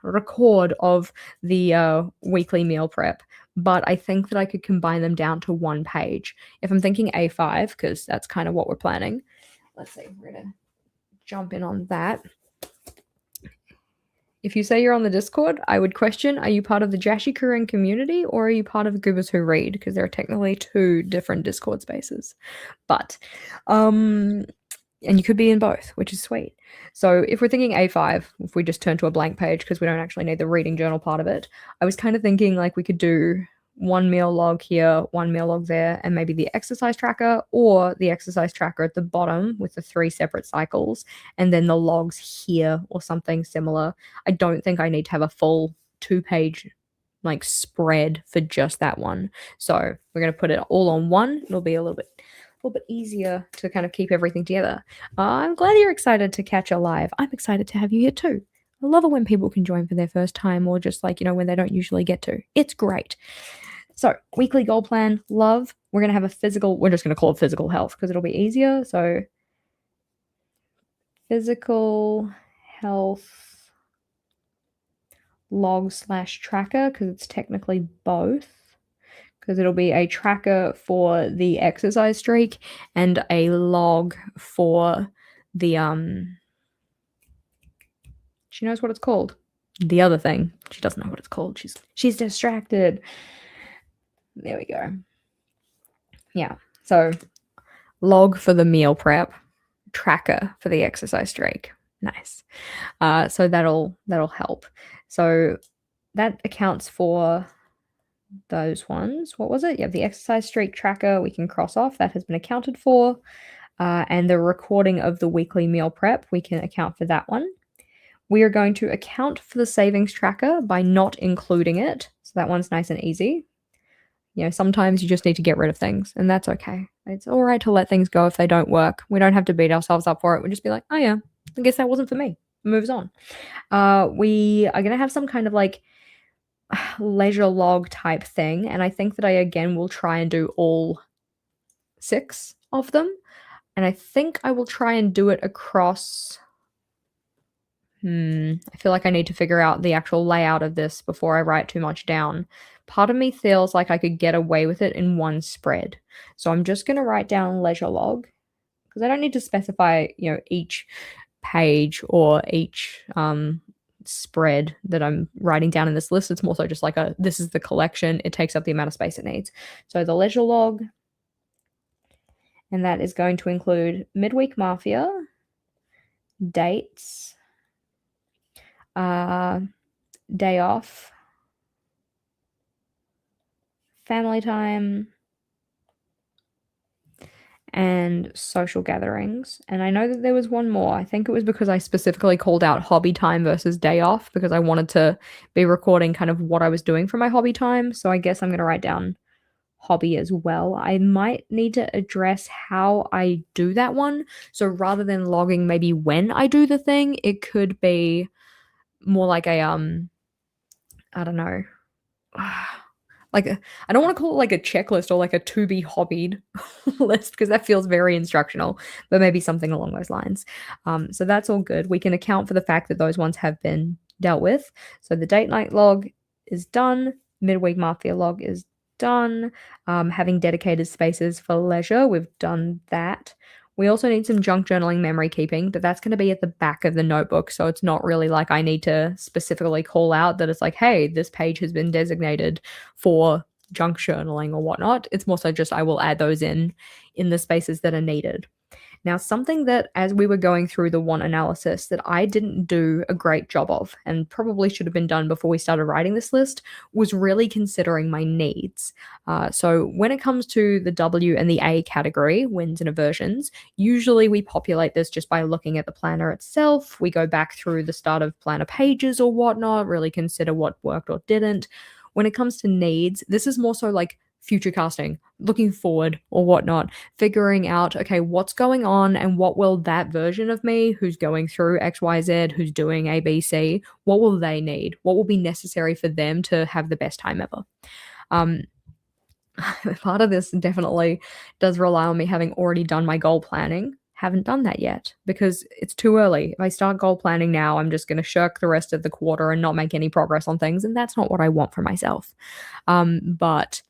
of the weekly meal prep, but I think that I could combine them down to one page. If I'm thinking A5, because that's kind of what we're planning. Let's see, we're gonna jump in on that. If you say you're on the Discord, I would question, are you part of the JashiiCorrin community or are you part of Goobers Who Read? Because there are technically two different Discord spaces. But and you could be in both, which is sweet. So if we're thinking A5, if we just turn to a blank page because we don't actually need the reading journal part of it, I was kind of thinking like we could do one meal log here, one meal log there, and maybe the exercise tracker or the exercise tracker at the bottom with the 3 separate cycles, and then the logs here or something similar. I don't think I need to have a full 2-page like spread for just that one. So we're going to put it all on one. It'll be a little bit easier to kind of keep everything together. I'm glad you're excited to catch a live. I'm excited to have you here too. I love it when people can join for their first time or just like, when they don't usually get to. It's great. So, weekly goal plan, love. We're going to have we're just going to call it physical health because it'll be easier. So, physical health log/tracker because it's technically both. Because it'll be a tracker for the exercise streak and a log for the she knows what it's called. The other thing. She doesn't know what it's called. She's distracted. There we go. Yeah. So log for the meal prep, tracker for the exercise streak. Nice. So that'll help. So that accounts for those ones. What was it? Yeah, the exercise streak tracker we can cross off. That has been accounted for. And the recording of the weekly meal prep, we can account for that one. We are going to account for the savings tracker by not including it. So that one's nice and easy. Sometimes you just need to get rid of things, and that's okay. It's all right to let things go if they don't work. We don't have to beat ourselves up for it. We just be like, oh yeah, I guess that wasn't for me. Moves on. We are going to have some kind of like leisure log type thing, and I think that I again will try and do all 6 of them, and I think I will try and do it across I feel like I need to figure out the actual layout of this before I write too much down. Part of me feels like I could get away with it in one spread, so I'm just going to write down leisure log because I don't need to specify each page or each spread that I'm writing down in this list. It's more so just like this is the collection. It takes up the amount of space it needs. So the leisure log, and that is going to include midweek mafia, dates, day off, family time, and social gatherings. And I know that there was one more. I think it was because I specifically called out hobby time versus day off because I wanted to be recording kind of what I was doing for my hobby time. So I guess I'm going to write down hobby as well. I might need to address how I do that one. So rather than logging maybe when I do the thing, it could be more like a I don't know. I don't want to call it like a checklist or like a to be hobbied list because that feels very instructional, but maybe something along those lines. So that's all good. We can account for the fact that those ones have been dealt with. So the date night log is done. Midweek mafia log is done. Having dedicated spaces for leisure, we've done that. We also need some junk journaling memory keeping, but that's going to be at the back of the notebook. So it's not really like I need to specifically call out that it's like, hey, this page has been designated for junk journaling or whatnot. It's more so just I will add those in the spaces that are needed. Now, something that as we were going through the want analysis that I didn't do a great job of and probably should have been done before we started writing this list was really considering my needs. So when it comes to the W and the A category, wins and aversions, usually we populate this just by looking at the planner itself. We go back through the start of planner pages or whatnot, really consider what worked or didn't. When it comes to needs, this is more so like future casting, looking forward or whatnot, figuring out, okay, what's going on and what will that version of me who's going through XYZ, who's doing ABC, what will they need? What will be necessary for them to have the best time ever? Part of this definitely does rely on me having already done my goal planning. Haven't done that yet because it's too early. If I start goal planning now, I'm just going to shirk the rest of the quarter and not make any progress on things, and that's not what I want for myself. But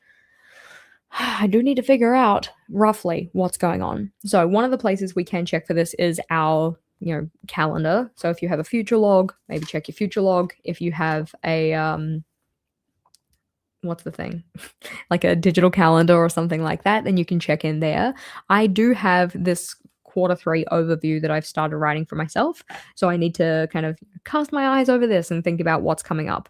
I do need to figure out roughly what's going on. So one of the places we can check for this is our calendar. So if you have a future log, maybe check your future log. If you have a what's the thing? Like a digital calendar or something like that, then you can check in there. I do have this Q3 overview that I've started writing for myself. So I need to kind of cast my eyes over this and think about what's coming up.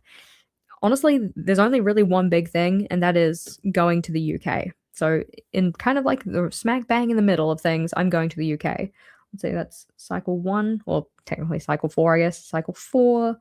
Honestly, there's only really one big thing, and that is going to the UK. So in kind of like the smack bang in the middle of things, I'm going to the UK. Let's say that's cycle 1, or technically cycle 4, I guess. Cycle 4,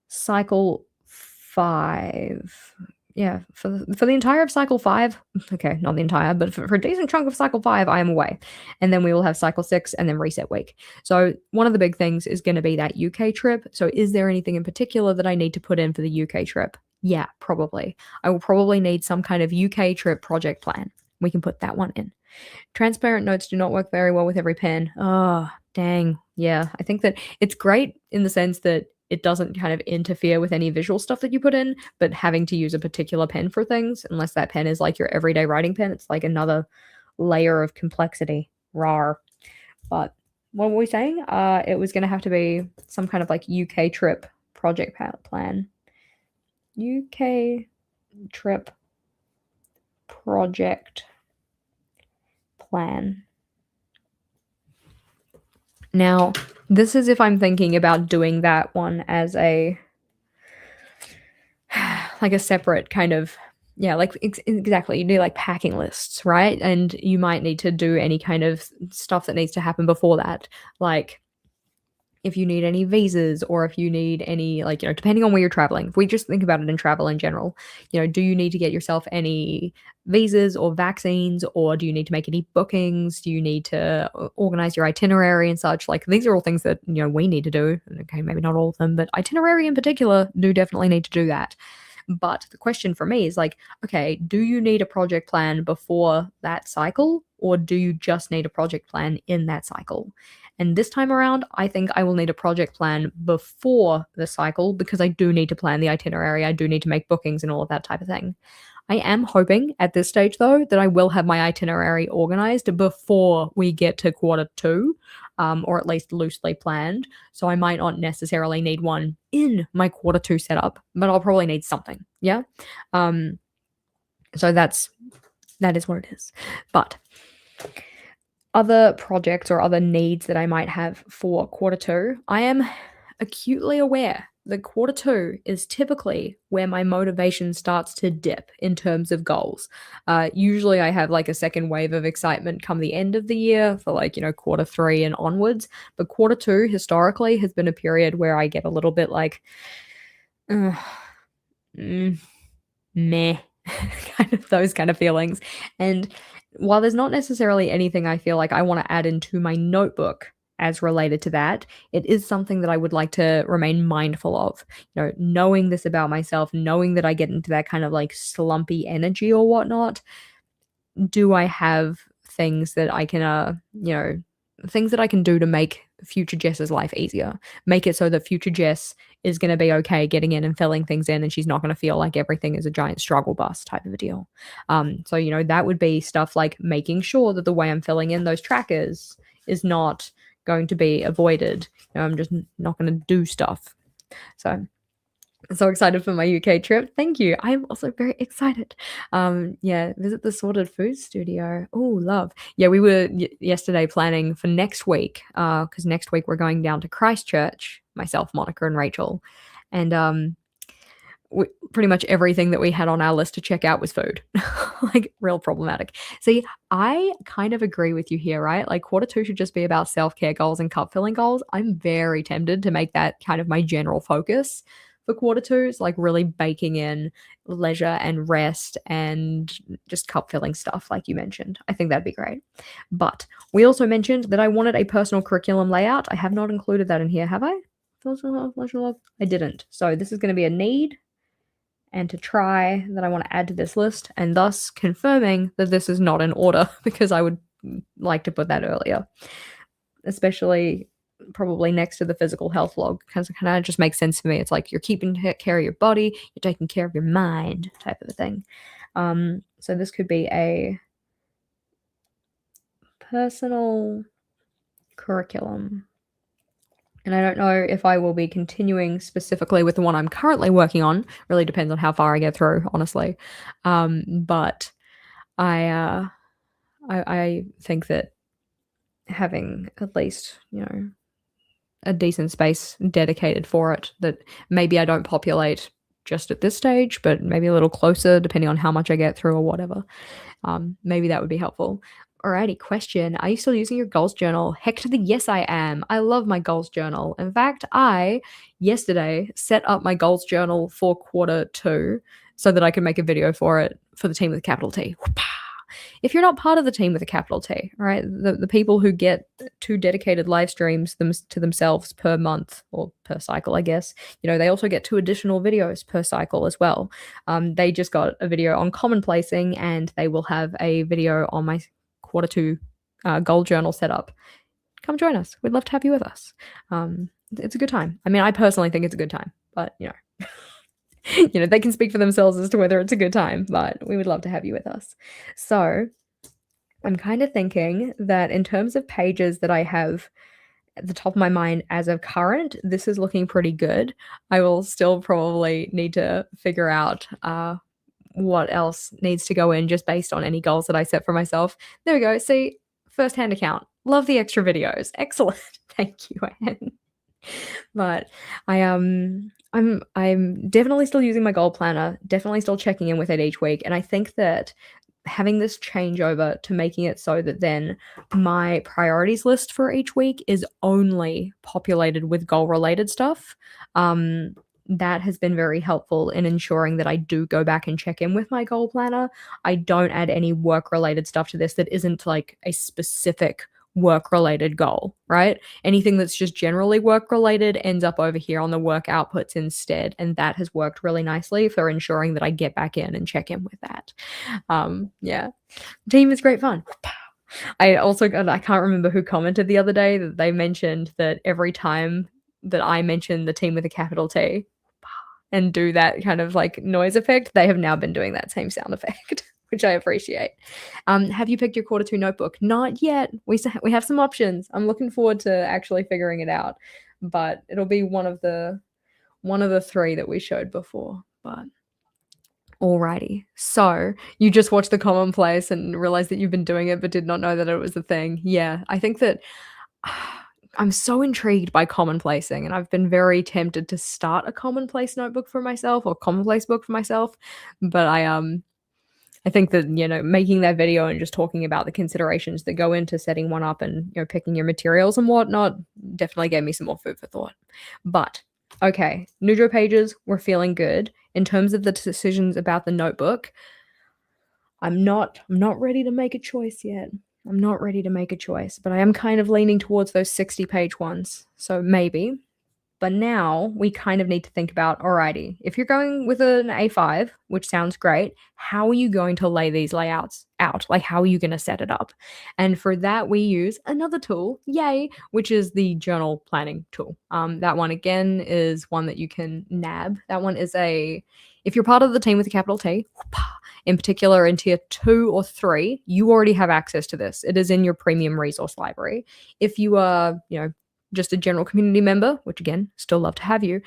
cycle 5. Yeah, for the entire of cycle 5, okay, not the entire, but for a decent chunk of cycle 5, I am away. And then we will have cycle 6 and then reset week. So one of the big things is going to be that UK trip. So is there anything in particular that I need to put in for the UK trip? Yeah, probably. I will probably need some kind of UK trip project plan. We can put that one in. Transparent notes do not work very well with every pen. Oh, dang. Yeah, I think that it's great in the sense that it doesn't kind of interfere with any visual stuff that you put in, but having to use a particular pen for things, unless that pen is like your everyday writing pen, it's like another layer of complexity. Rar. But what were we saying? It was going to have to be some kind of like UK trip project plan. UK trip project plan. Now, this is if I'm thinking about doing that one as a like a separate kind of, yeah, like exactly. You do like packing lists, right? And you might need to do any kind of stuff that needs to happen before that, like if you need any visas or if you need any, like, depending on where you're traveling. If we just think about it in travel in general, do you need to get yourself any visas or vaccines, or do you need to make any bookings? Do you need to organize your itinerary and such? Like, these are all things that, we need to do. Okay, maybe not all of them, but itinerary in particular do definitely need to do that. But the question for me is like, okay, do you need a project plan before that cycle, or do you just need a project plan in that cycle? And this time around, I think I will need a project plan before the cycle because I do need to plan the itinerary. I do need to make bookings and all of that type of thing. I am hoping at this stage, though, that I will have my itinerary organized before we get to Q2, or at least loosely planned. So I might not necessarily need one in my Q2 setup, but I'll probably need something. Yeah. So that is what it is. But other projects or other needs that I might have for Q2, I am acutely aware that Q2 is typically where my motivation starts to dip in terms of goals. Usually I have like a second wave of excitement come the end of the year for like, Q3 and onwards. But Q2 historically has been a period where I get a little bit like, meh, kind of those kind of feelings. And while there's not necessarily anything I feel like I want to add into my notebook as related to that, it is something that I would like to remain mindful of. Knowing this about myself, knowing that I get into that kind of like slumpy energy or whatnot, do I have things that I can, things that I can do to make future Jess's life easier? Make it so that future Jess is going to be okay getting in and filling things in, and she's not going to feel like everything is a giant struggle bus type of a deal. So, that would be stuff like making sure that the way I'm filling in those trackers is not going to be avoided. I'm just not going to do stuff. So I'm so excited for my UK trip. Thank you. I'm also very excited. Visit the Sorted Food Studio. Oh, love. Yeah, we were yesterday planning for next week, because next week we're going down to Christchurch, myself, Monica, and Rachel. And pretty much everything that we had on our list to check out was food. Like, real problematic. See, I kind of agree with you here, right? Like, Q2 should just be about self-care goals and cup filling goals. I'm very tempted to make that kind of my general focus. for Q2, like really baking in leisure and rest and just cup filling stuff like you mentioned. I think that'd be great. But we also mentioned that I wanted a personal curriculum layout. I have not included that in here, have I? I didn't. So this is going to be a need and to try that I want to add to this list, and thus confirming that this is not in order because I would like to put that earlier, especially probably next to the physical health log, because it kind of just makes sense for me. It's like you're keeping care of your body, you're taking care of your mind type of a thing. So this could be a personal curriculum. And I don't know if I will be continuing specifically with the one I'm currently working on. Really depends on how far I get through, honestly. But I think that having at least, a decent space dedicated for it, that maybe I don't populate just at this stage, but maybe a little closer depending on how much I get through or whatever. Maybe that would be helpful. Alrighty, question. Are you still using your goals journal? Heck to the yes, I am. I love my goals journal. In fact, I, yesterday, set up my goals journal for Q2 so that I could make a video for it for the team with a capital T. If you're not part of the team with a capital T, right, the people who get 2 dedicated live streams to themselves per month or per cycle, I guess, they also get 2 additional videos per cycle as well. They just got a video on Commonplacing, and they will have a video on my Q2 goal journal setup. Come join us. We'd love to have you with us. It's a good time. I mean, I personally think it's a good time, but they can speak for themselves as to whether it's a good time, but we would love to have you with us. So I'm kind of thinking that in terms of pages that I have at the top of my mind as of current, this is looking pretty good. I will still probably need to figure out what else needs to go in just based on any goals that I set for myself. There we go. See, first-hand account. Love the extra videos. Excellent. Thank you, Anne. But I'm definitely still using my goal planner, definitely still checking in with it each week. And I think that having this changeover to making it so that then my priorities list for each week is only populated with goal-related stuff, that has been very helpful in ensuring that I do go back and check in with my goal planner. I don't add any work-related stuff to this that isn't like a specific work-related goal, right? Anything that's just generally work-related ends up over here on the work outputs instead, and that has worked really nicely for ensuring that I get back in and check in with that. Yeah. Team is great fun. I can't remember who commented the other day that they mentioned that every time that I mention the team with a capital T and do that kind of like noise effect, they have now been doing that same sound effect, which I appreciate. Have you picked your Q2 notebook? Not yet. We have some options. I'm looking forward to actually figuring it out, but it'll be one of the 3 that we showed before. But alrighty. So you just watched the Commonplace and realized that you've been doing it, but did not know that it was a thing. Yeah, I think that I'm so intrigued by commonplacing, and I've been very tempted to start a Commonplace notebook for myself or Commonplace book for myself, but I think that, making that video and just talking about the considerations that go into setting one up and, picking your materials and whatnot definitely gave me some more food for thought. But, okay, Nujo pages, we're feeling good. In terms of the decisions about the notebook, I'm not ready to make a choice yet. I'm not ready to make a choice, but I am kind of leaning towards those 60-page ones, so maybe. But now we kind of need to think about, alrighty, if you're going with an A5, which sounds great, how are you going to lay these layouts out? Like, how are you going to set it up? And for that, we use another tool, yay, which is the journal planning tool. That one, again, is one that you can nab. That one is if you're part of the team with a capital T, in particular in tier 2 or 3, you already have access to this. It is in your premium resource library. If you are, just a general community member, which again, still love to have you,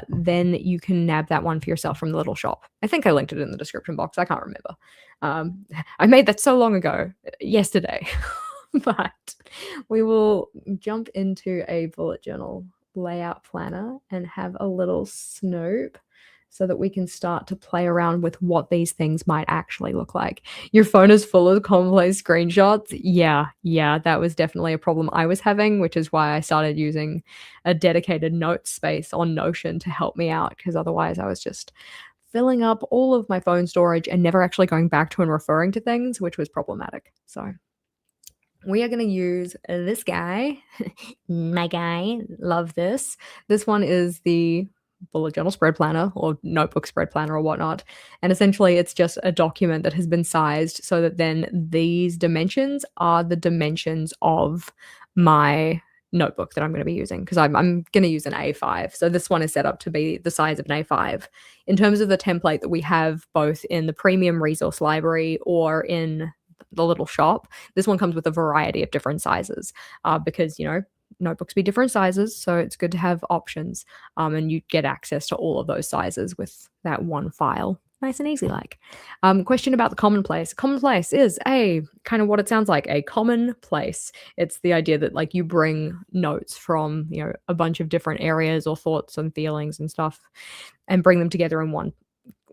then you can nab that one for yourself from the little shop. I think I linked it in the description box. I can't remember. I made that so long ago, yesterday. But we will jump into a bullet journal layout planner and have a little snoop. so that we can start to play around with what these things might actually look like. Your phone is full of Commonplace screenshots. Yeah, that was definitely a problem I was having, which is why I started using a dedicated note space on Notion to help me out, because otherwise I was just filling up all of my phone storage and never actually going back to and referring to things, which was problematic. So we are going to use this guy. My guy. Love this. This one is the bullet journal spread planner or notebook spread planner or whatnot. And essentially, it's just a document that has been sized so that then these dimensions are the dimensions of my notebook that I'm going to be using, because I'm going to use an A5. So this one is set up to be the size of an A5. In terms of the template that we have both in the premium resource library or in the little shop, this one comes with a variety of different sizes, because, you know, notebooks be different sizes, so it's good to have options, and you get access to all of those sizes with that one file. Nice and easy like. Question about the commonplace. Commonplace is a kind of what it sounds like, a common place. It's the idea that like you bring notes from, you know, a bunch of different areas or thoughts and feelings and stuff and bring them together in one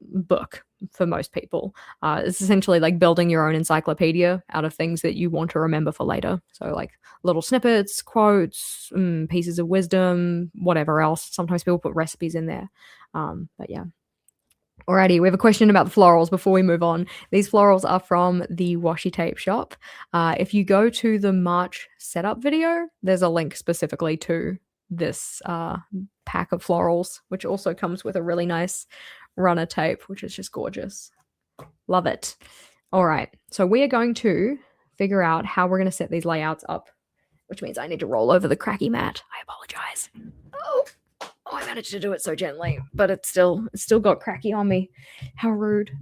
book. For most people, it's essentially like building your own encyclopedia out of things that you want to remember for later. So like little snippets, quotes, pieces of wisdom, whatever else. Sometimes people put recipes in there, but yeah. Alrighty, we have a question about the florals before we move on. These florals are from the washi tape shop. If you go to the March setup video, there's a link specifically to this pack of florals, which also comes with a really nice runner tape, which is just gorgeous. Love it. All right, so we are going to figure out how we're going to set these layouts up, which means I need to roll over the cracky mat. I apologize. Oh, I managed to do it so gently, but it's still got cracky on me. How rude.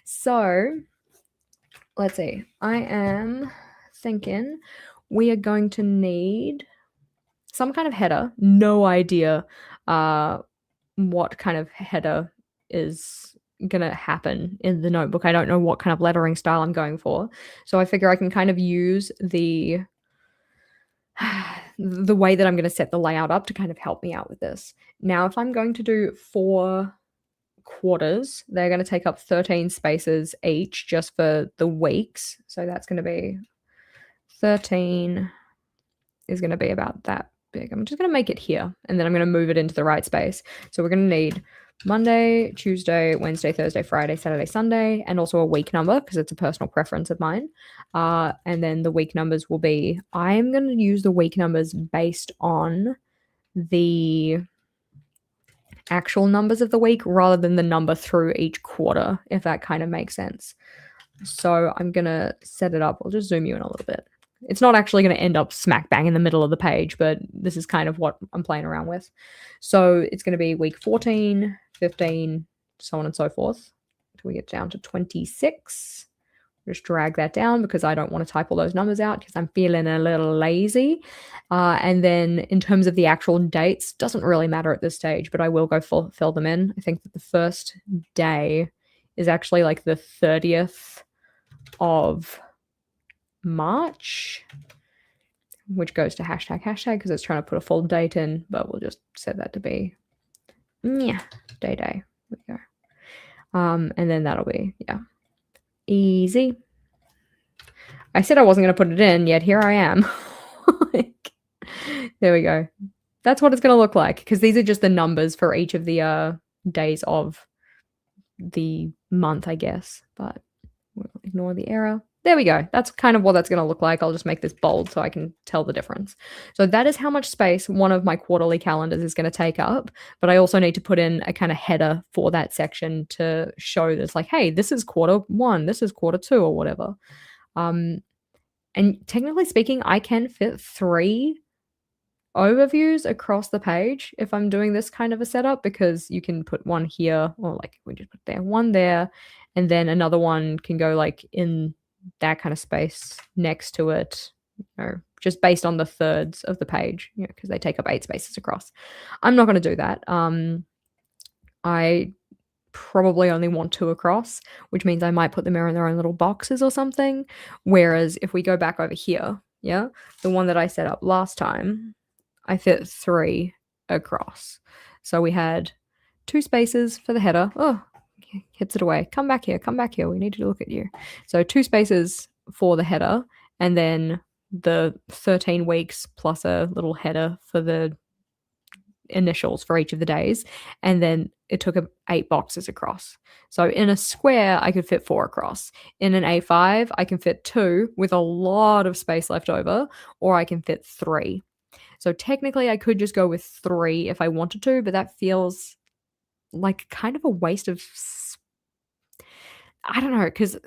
So let's see. I am thinking we are going to need some kind of header. No idea what kind of header is gonna happen in the notebook. I don't know what kind of lettering style I'm going for. So I figure I can kind of use the way that I'm going to set the layout up to kind of help me out with this. Now, if I'm going to do 4 quarters, they're going to take up 13 spaces each just for the weeks. So that's going to be 13 is going to be about that big. I'm just going to make it here, and then I'm going to move it into the right space. So we're going to need Monday, Tuesday, Wednesday, Thursday, Friday, Saturday, Sunday, and also a week number because it's a personal preference of mine. And then the week numbers will be, I'm going to use the week numbers based on the actual numbers of the week rather than the number through each quarter, if that kind of makes sense. So I'm going to set it up. I'll just zoom you in a little bit. It's not actually going to end up smack bang in the middle of the page, but this is kind of what I'm playing around with. So it's going to be week 14, 15, so on and so forth, until we get down to 26. Just drag that down because I don't want to type all those numbers out because I'm feeling a little lazy. And then in terms of the actual dates, doesn't really matter at this stage, but I will go fill them in. I think that the first day is actually like the 30th of March, which goes to hashtag because it's trying to put a full date in, but we'll just set that to be day. There we go. And then that'll be easy. I said I wasn't going to put it in, yet here I am. There we go. That's what it's going to look like, because these are just the numbers for each of the days of the month, I guess, but we'll ignore the error. There we go. That's kind of what that's going to look like. I'll just make this bold so I can tell the difference. So that is how much space one of my quarterly calendars is going to take up. But I also need to put in a kind of header for that section to show this, like, hey, this is quarter 1, this is quarter 2, or whatever. And technically speaking, I can fit 3 overviews across the page if I'm doing this kind of a setup, because you can put one here, or like we just put there, one there, and then another one can go like in that kind of space next to it, just based on the thirds of the page, because they take up 8 spaces across. I'm not going to do that. I probably only want 2 across, which means I might put them in their own little boxes or something. Whereas if we go back over here, the one that I set up last time, I fit 3 across. So we had 2 spaces for the header. Oh, hits it away. Come back here. We need to look at you. So 2 spaces for the header, and then the 13 weeks plus a little header for the initials for each of the days, and then it took 8 boxes across. So in a square, I could fit 4 across. In an A5, I can fit 2 with a lot of space left over, or I can fit 3. So technically, I could just go with 3 if I wanted to, but that feels like kind of a waste of I don't know, because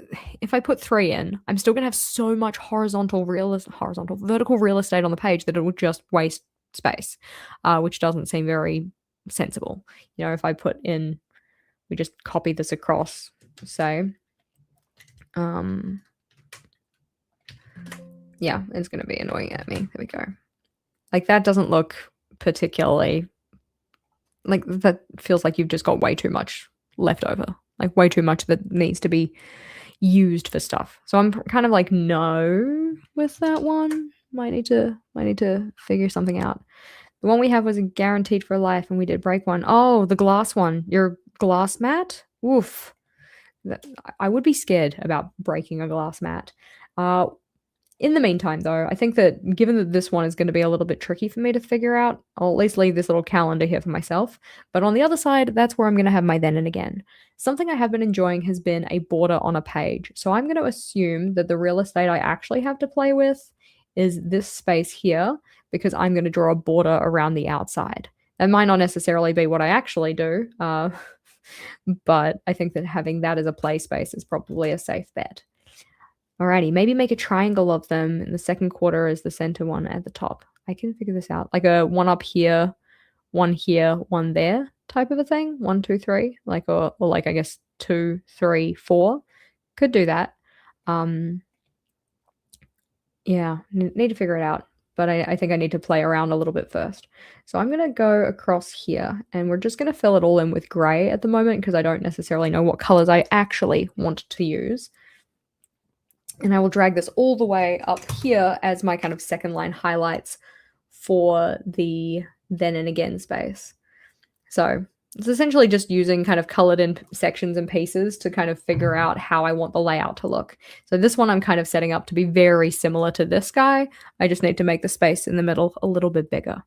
if I put 3 in, I'm still gonna have so much vertical real estate on the page that it would just waste space, which doesn't seem very sensible. You know, if I put in, we just copy this across, say, yeah, it's gonna be annoying at me. There we go. Like, that doesn't look particularly, like, that feels like you've just got way too much left over, like way too much that needs to be used for stuff. So I'm kind of like, no, with that one. Might need to figure something out. The one we have was guaranteed for life, and we did break one. Oh, the glass one. Your glass mat? Oof. I would be scared about breaking a glass mat. In the meantime, though, I think that given that this one is going to be a little bit tricky for me to figure out, I'll at least leave this little calendar here for myself. But on the other side, that's where I'm going to have my then and again. Something I have been enjoying has been a border on a page. So I'm going to assume that the real estate I actually have to play with is this space here, because I'm going to draw a border around the outside. That might not necessarily be what I actually do, but I think that having that as a play space is probably a safe bet. Alrighty, maybe make a triangle of them, and the second quarter is the center one at the top. I can figure this out. Like a one up here, one there type of a thing. 1, 2, 3. Like, or like, I guess 2, 3, 4. Could do that. Yeah, need to figure it out. But I think I need to play around a little bit first. So I'm going to go across here, and we're just going to fill it all in with gray at the moment because I don't necessarily know what colors I actually want to use. And I will drag this all the way up here as my kind of second line highlights for the then and again space. So it's essentially just using kind of colored in sections and pieces to kind of figure out how I want the layout to look. So this one I'm kind of setting up to be very similar to this guy. I just need to make the space in the middle a little bit bigger.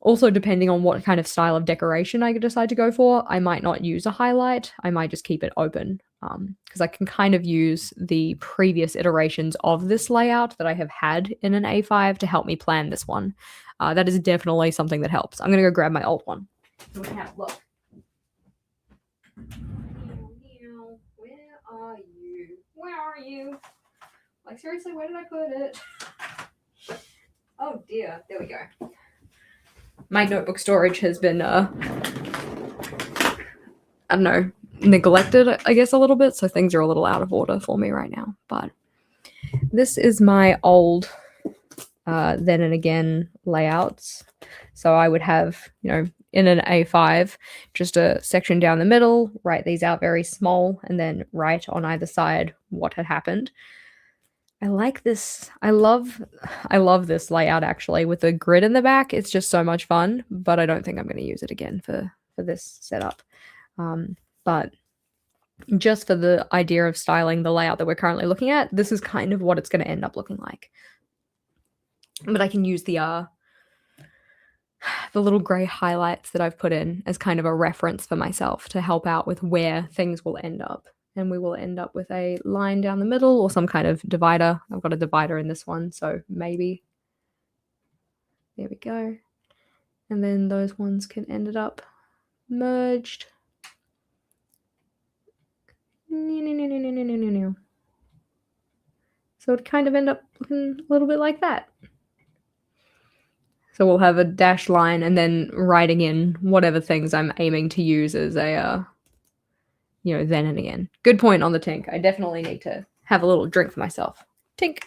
Also, depending on what kind of style of decoration I decide to go for, I might not use a highlight. I might just keep it open because I can kind of use the previous iterations of this layout that I have had in an A5 to help me plan this one. That is definitely something that helps. I'm going to go grab my old one so we can have a look. Where are you? Where are you? Like, seriously, where did I put it? Oh dear, there we go. My notebook storage has been, I don't know, neglected, I guess, a little bit. So things are a little out of order for me right now. But this is my old then and again layouts. So I would have, you know, in an A5, just a section down the middle, write these out very small, and then write on either side what had happened. I like this. I love this layout actually with the grid in the back. It's just so much fun, but I don't think I'm going to use it again for this setup. But just for the idea of styling the layout that we're currently looking at, this is kind of what it's going to end up looking like. But I can use the little gray highlights that I've put in as kind of a reference for myself to help out with where things will end up. And we will end up with a line down the middle or some kind of divider. I've got a divider in this one, so maybe. There we go. And then those ones can end up merged. So it kind of end up looking a little bit like that. So we'll have a dashed line and then writing in whatever things I'm aiming to use as a you know, then and again. Good point on the tink. I definitely need to have a little drink for myself. Tink.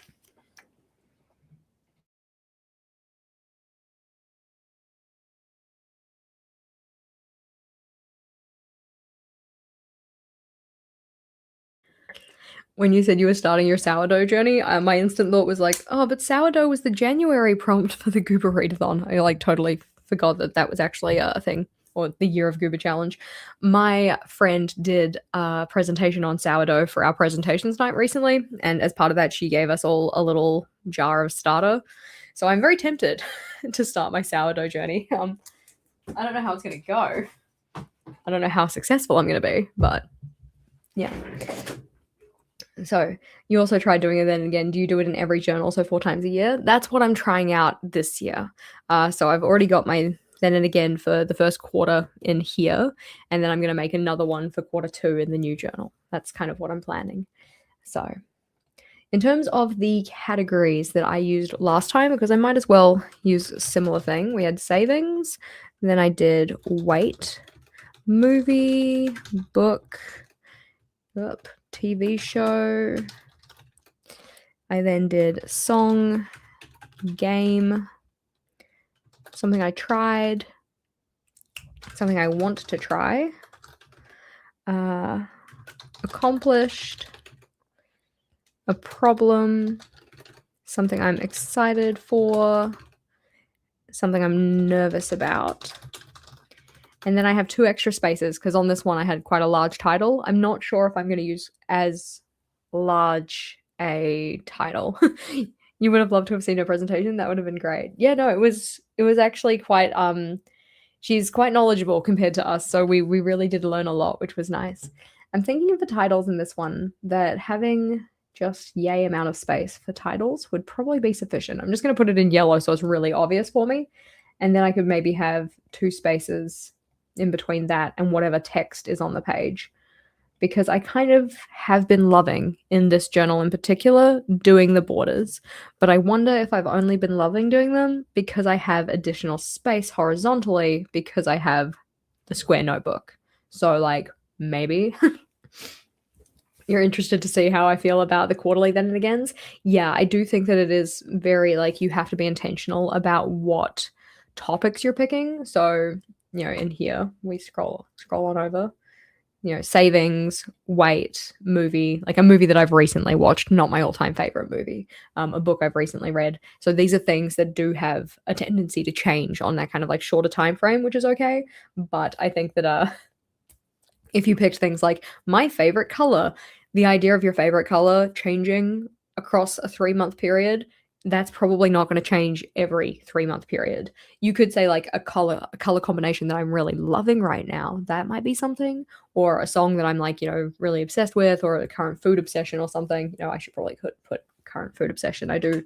When you said you were starting your sourdough journey, my instant thought was like, oh, but sourdough was the January prompt for the Goober Readathon. I like totally forgot that that was actually a thing. or the Year of Goober Challenge, my friend did a presentation on sourdough for our presentations night recently, and as part of that, she gave us all a little jar of starter. So I'm very tempted to start my sourdough journey. I don't know how it's going to go. I don't know how successful I'm going to be, but yeah. So you also tried doing it then again. Do you do it in every journal, so 4 times a year? That's what I'm trying out this year. So I've already got my then and again for the first quarter in here, and then I'm going to make another one for quarter 2 in the new journal. That's kind of what I'm planning. So in terms of the categories that I used last time, because I might as well use a similar thing, we had savings, then I did weight, movie, book, TV show. I then did song, game, something I tried, something I want to try, accomplished, a problem, something I'm excited for, something I'm nervous about. And then I have 2 extra spaces because on this one I had quite a large title. I'm not sure if I'm going to use as large a title. You would have loved to have seen her presentation. That would have been great. Yeah, no, it was actually quite she's quite knowledgeable compared to us, so we really did learn a lot, which was nice. I'm thinking of the titles in this one that having just yay amount of space for titles would probably be sufficient. I'm just going to put it in yellow so it's really obvious for me, and then I could maybe have 2 spaces in between that and whatever text is on the page, because I kind of have been loving in this journal in particular doing the borders, but I wonder if I've only been loving doing them because I have additional space horizontally because I have the square notebook. So like maybe you're interested to see how I feel about the quarterly then and agains. Yeah, I do think that it is very like you have to be intentional about what topics you're picking. So in here we scroll on over, savings, weight, movie, like a movie that I've recently watched, not my all-time favorite movie, a book I've recently read. So these are things that do have a tendency to change on that kind of like shorter time frame, which is okay. But I think that if you picked things like my favorite color, the idea of your favorite color changing across a 3-month period, that's probably not going to change every 3-month period. You could say like a color combination that I'm really loving right now. That might be something, or a song that I'm like, really obsessed with, or a current food obsession or something. I should probably put current food obsession. I do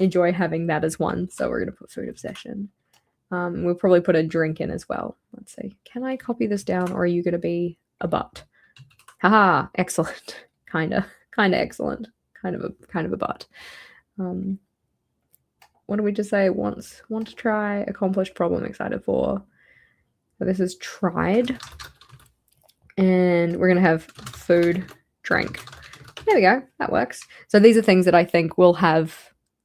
enjoy having that as one. So we're going to put food obsession. We'll probably put a drink in as well. Let's see. Can I copy this down, or are you going to be a butt? Haha, excellent. Kinda excellent. Kind of a butt. What did we just say? Want to try, accomplished, problem, excited for. So this is tried. And we're going to have food, drink. There we go. That works. So these are things that I think will have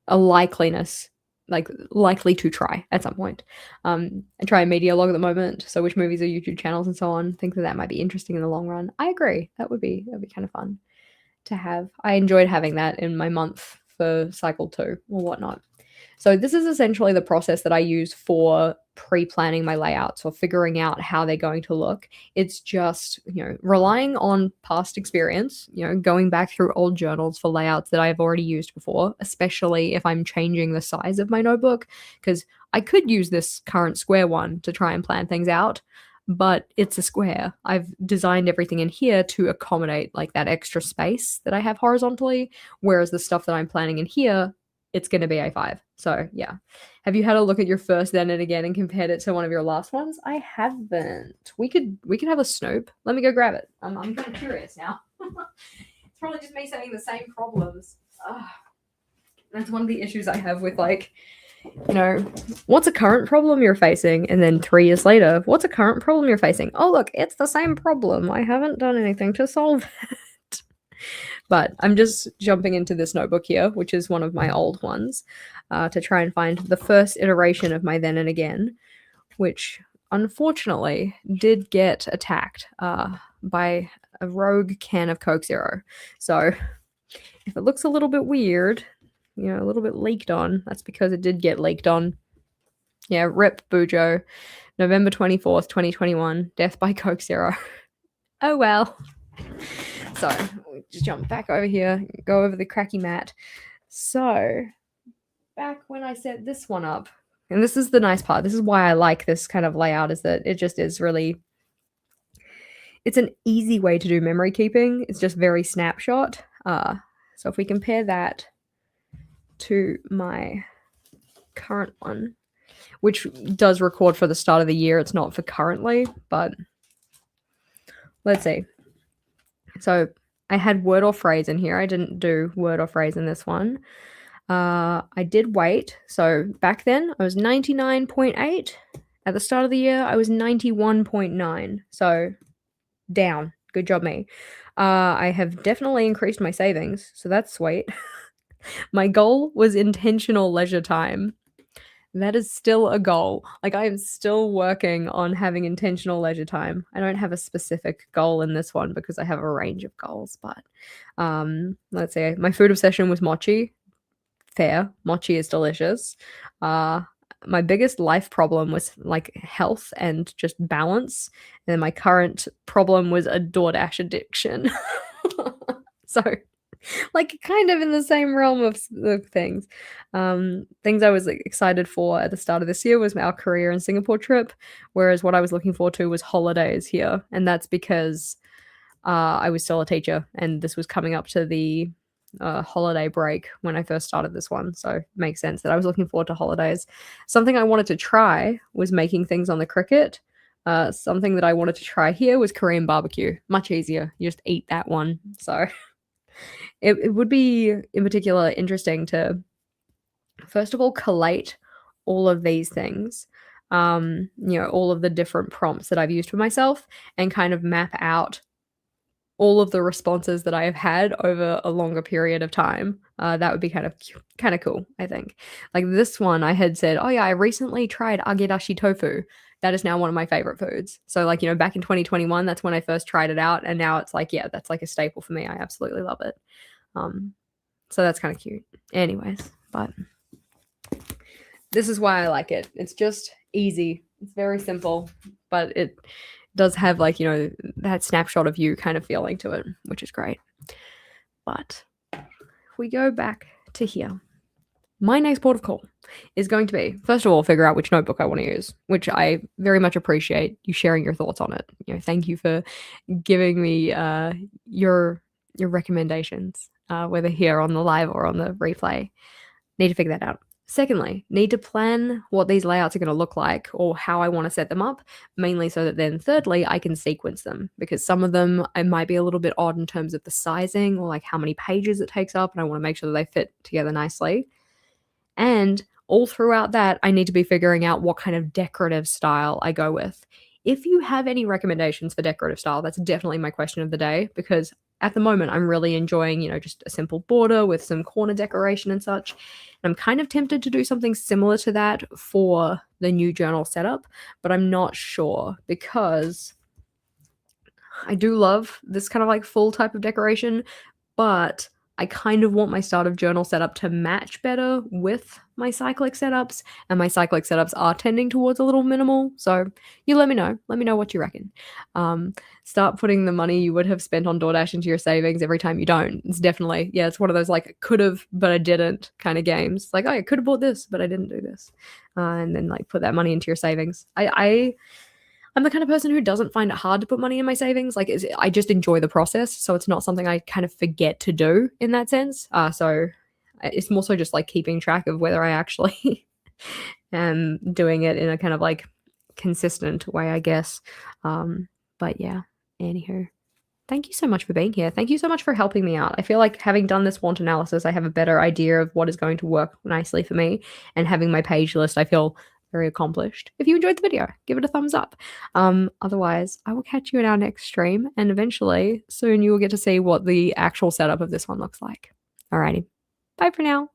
a likeliness, like likely to try at some point. I try a media log at the moment. So which movies are YouTube channels and so on. Think that might be interesting in the long run. I agree. That'd be kind of fun to have. I enjoyed having that in my month for cycle 2 or whatnot. So this is essentially the process that I use for pre-planning my layouts or figuring out how they're going to look. It's just, relying on past experience, going back through old journals for layouts that I've already used before, especially if I'm changing the size of my notebook, because I could use this current square one to try and plan things out, but it's a square. I've designed everything in here to accommodate like that extra space that I have horizontally, whereas the stuff that I'm planning in here, it's going to be A5. So yeah. Have you had a look at your first then and again and compared it to one of your last ones? I haven't. We could have a snoop. Let me go grab it. I'm kind of curious now. It's probably just me saying the same problems. That's one of the issues I have with like, what's a current problem you're facing? And then 3 years later, what's a current problem you're facing? Oh, look, it's the same problem. I haven't done anything to solve it. But I'm just jumping into this notebook here, which is one of my old ones, to try and find the first iteration of my then and again, which unfortunately did get attacked by a rogue can of Coke Zero. So if it looks a little bit weird, a little bit leaked on, that's because it did get leaked on. Yeah, rip Bujo. November 24th, 2021, death by Coke Zero. Oh well. So we'll just jump back over here, go over the cracky mat. So back when I set this one up, and this is the nice part, this is why I like this kind of layout, is that it just is really, it's an easy way to do memory keeping. It's just very snapshot. So if we compare that to my current one, which does record for the start of the year, it's not for currently, but let's see. So I had word or phrase in here. I didn't do word or phrase in this one. I did weight. So back then I was 99.8. At the start of the year, I was 91.9. So down. Good job, me. I have definitely increased my savings, so that's sweet. My goal was intentional leisure time. That is still a goal. Like, I am still working on having intentional leisure time. I don't have a specific goal in this one because I have a range of goals, but let's say my food obsession was mochi. Fair. Mochi is delicious. My biggest life problem was like health and just balance. And then my current problem was a DoorDash addiction. So, like, kind of in the same realm of things. Things I was excited for at the start of this year was our Korea and Singapore trip, whereas what I was looking forward to was holidays here. And that's because I was still a teacher, and this was coming up to the holiday break when I first started this one. So it makes sense that I was looking forward to holidays. Something I wanted to try was making things on the Cricut. Something that I wanted to try here was Korean barbecue. Much easier. You just eat that one. So it would be in particular interesting to, first of all, collate all of these things, all of the different prompts that I've used for myself, and kind of map out all of the responses that I have had over a longer period of time. That would be kind of cool, I think. Like this one, I had said, oh yeah, I recently tried agedashi tofu. That is now one of my favorite foods. So like, back in 2021, that's when I first tried it out. And now it's like, yeah, that's like a staple for me. I absolutely love it. So that's kind of cute. Anyways, but this is why I like it. It's just easy. It's very simple, but it does have like, that snapshot of you kind of feeling to it, which is great. But if we go back to here, my next port of call is going to be, first of all, figure out which notebook I want to use, which I very much appreciate you sharing your thoughts on it. Thank you for giving me your recommendations, whether here on the live or on the replay. Need to figure that out. Secondly, need to plan what these layouts are going to look like or how I want to set them up, mainly so that then thirdly, I can sequence them, because some of them I might be a little bit odd in terms of the sizing or like how many pages it takes up, and I want to make sure that they fit together nicely. And all throughout that, I need to be figuring out what kind of decorative style I go with. If you have any recommendations for decorative style, that's definitely my question of the day, because at the moment I'm really enjoying, just a simple border with some corner decoration and such. And I'm kind of tempted to do something similar to that for the new journal setup, but I'm not sure, because I do love this kind of like full type of decoration, but I kind of want my start of journal setup to match better with my Cyclic setups, and my Cyclic setups are tending towards a little minimal. So you let me know. Let me know what you reckon. Start putting the money you would have spent on DoorDash into your savings every time you don't. It's definitely, it's one of those like could have, but I didn't kind of games. Like, oh, I could have bought this, but I didn't do this. And then like put that money into your savings. I'm the kind of person who doesn't find it hard to put money in my savings. Like, I just enjoy the process. So it's not something I kind of forget to do in that sense. So it's more so just like keeping track of whether I actually am doing it in a kind of like consistent way, I guess. But yeah, anywho, thank you so much for being here. Thank you so much for helping me out. I feel like having done this want analysis, I have a better idea of what is going to work nicely for me. And having my page list, I feel very accomplished. If you enjoyed the video, give it a thumbs up. Otherwise, I will catch you in our next stream, and eventually soon you will get to see what the actual setup of this one looks like. Alrighty, bye for now.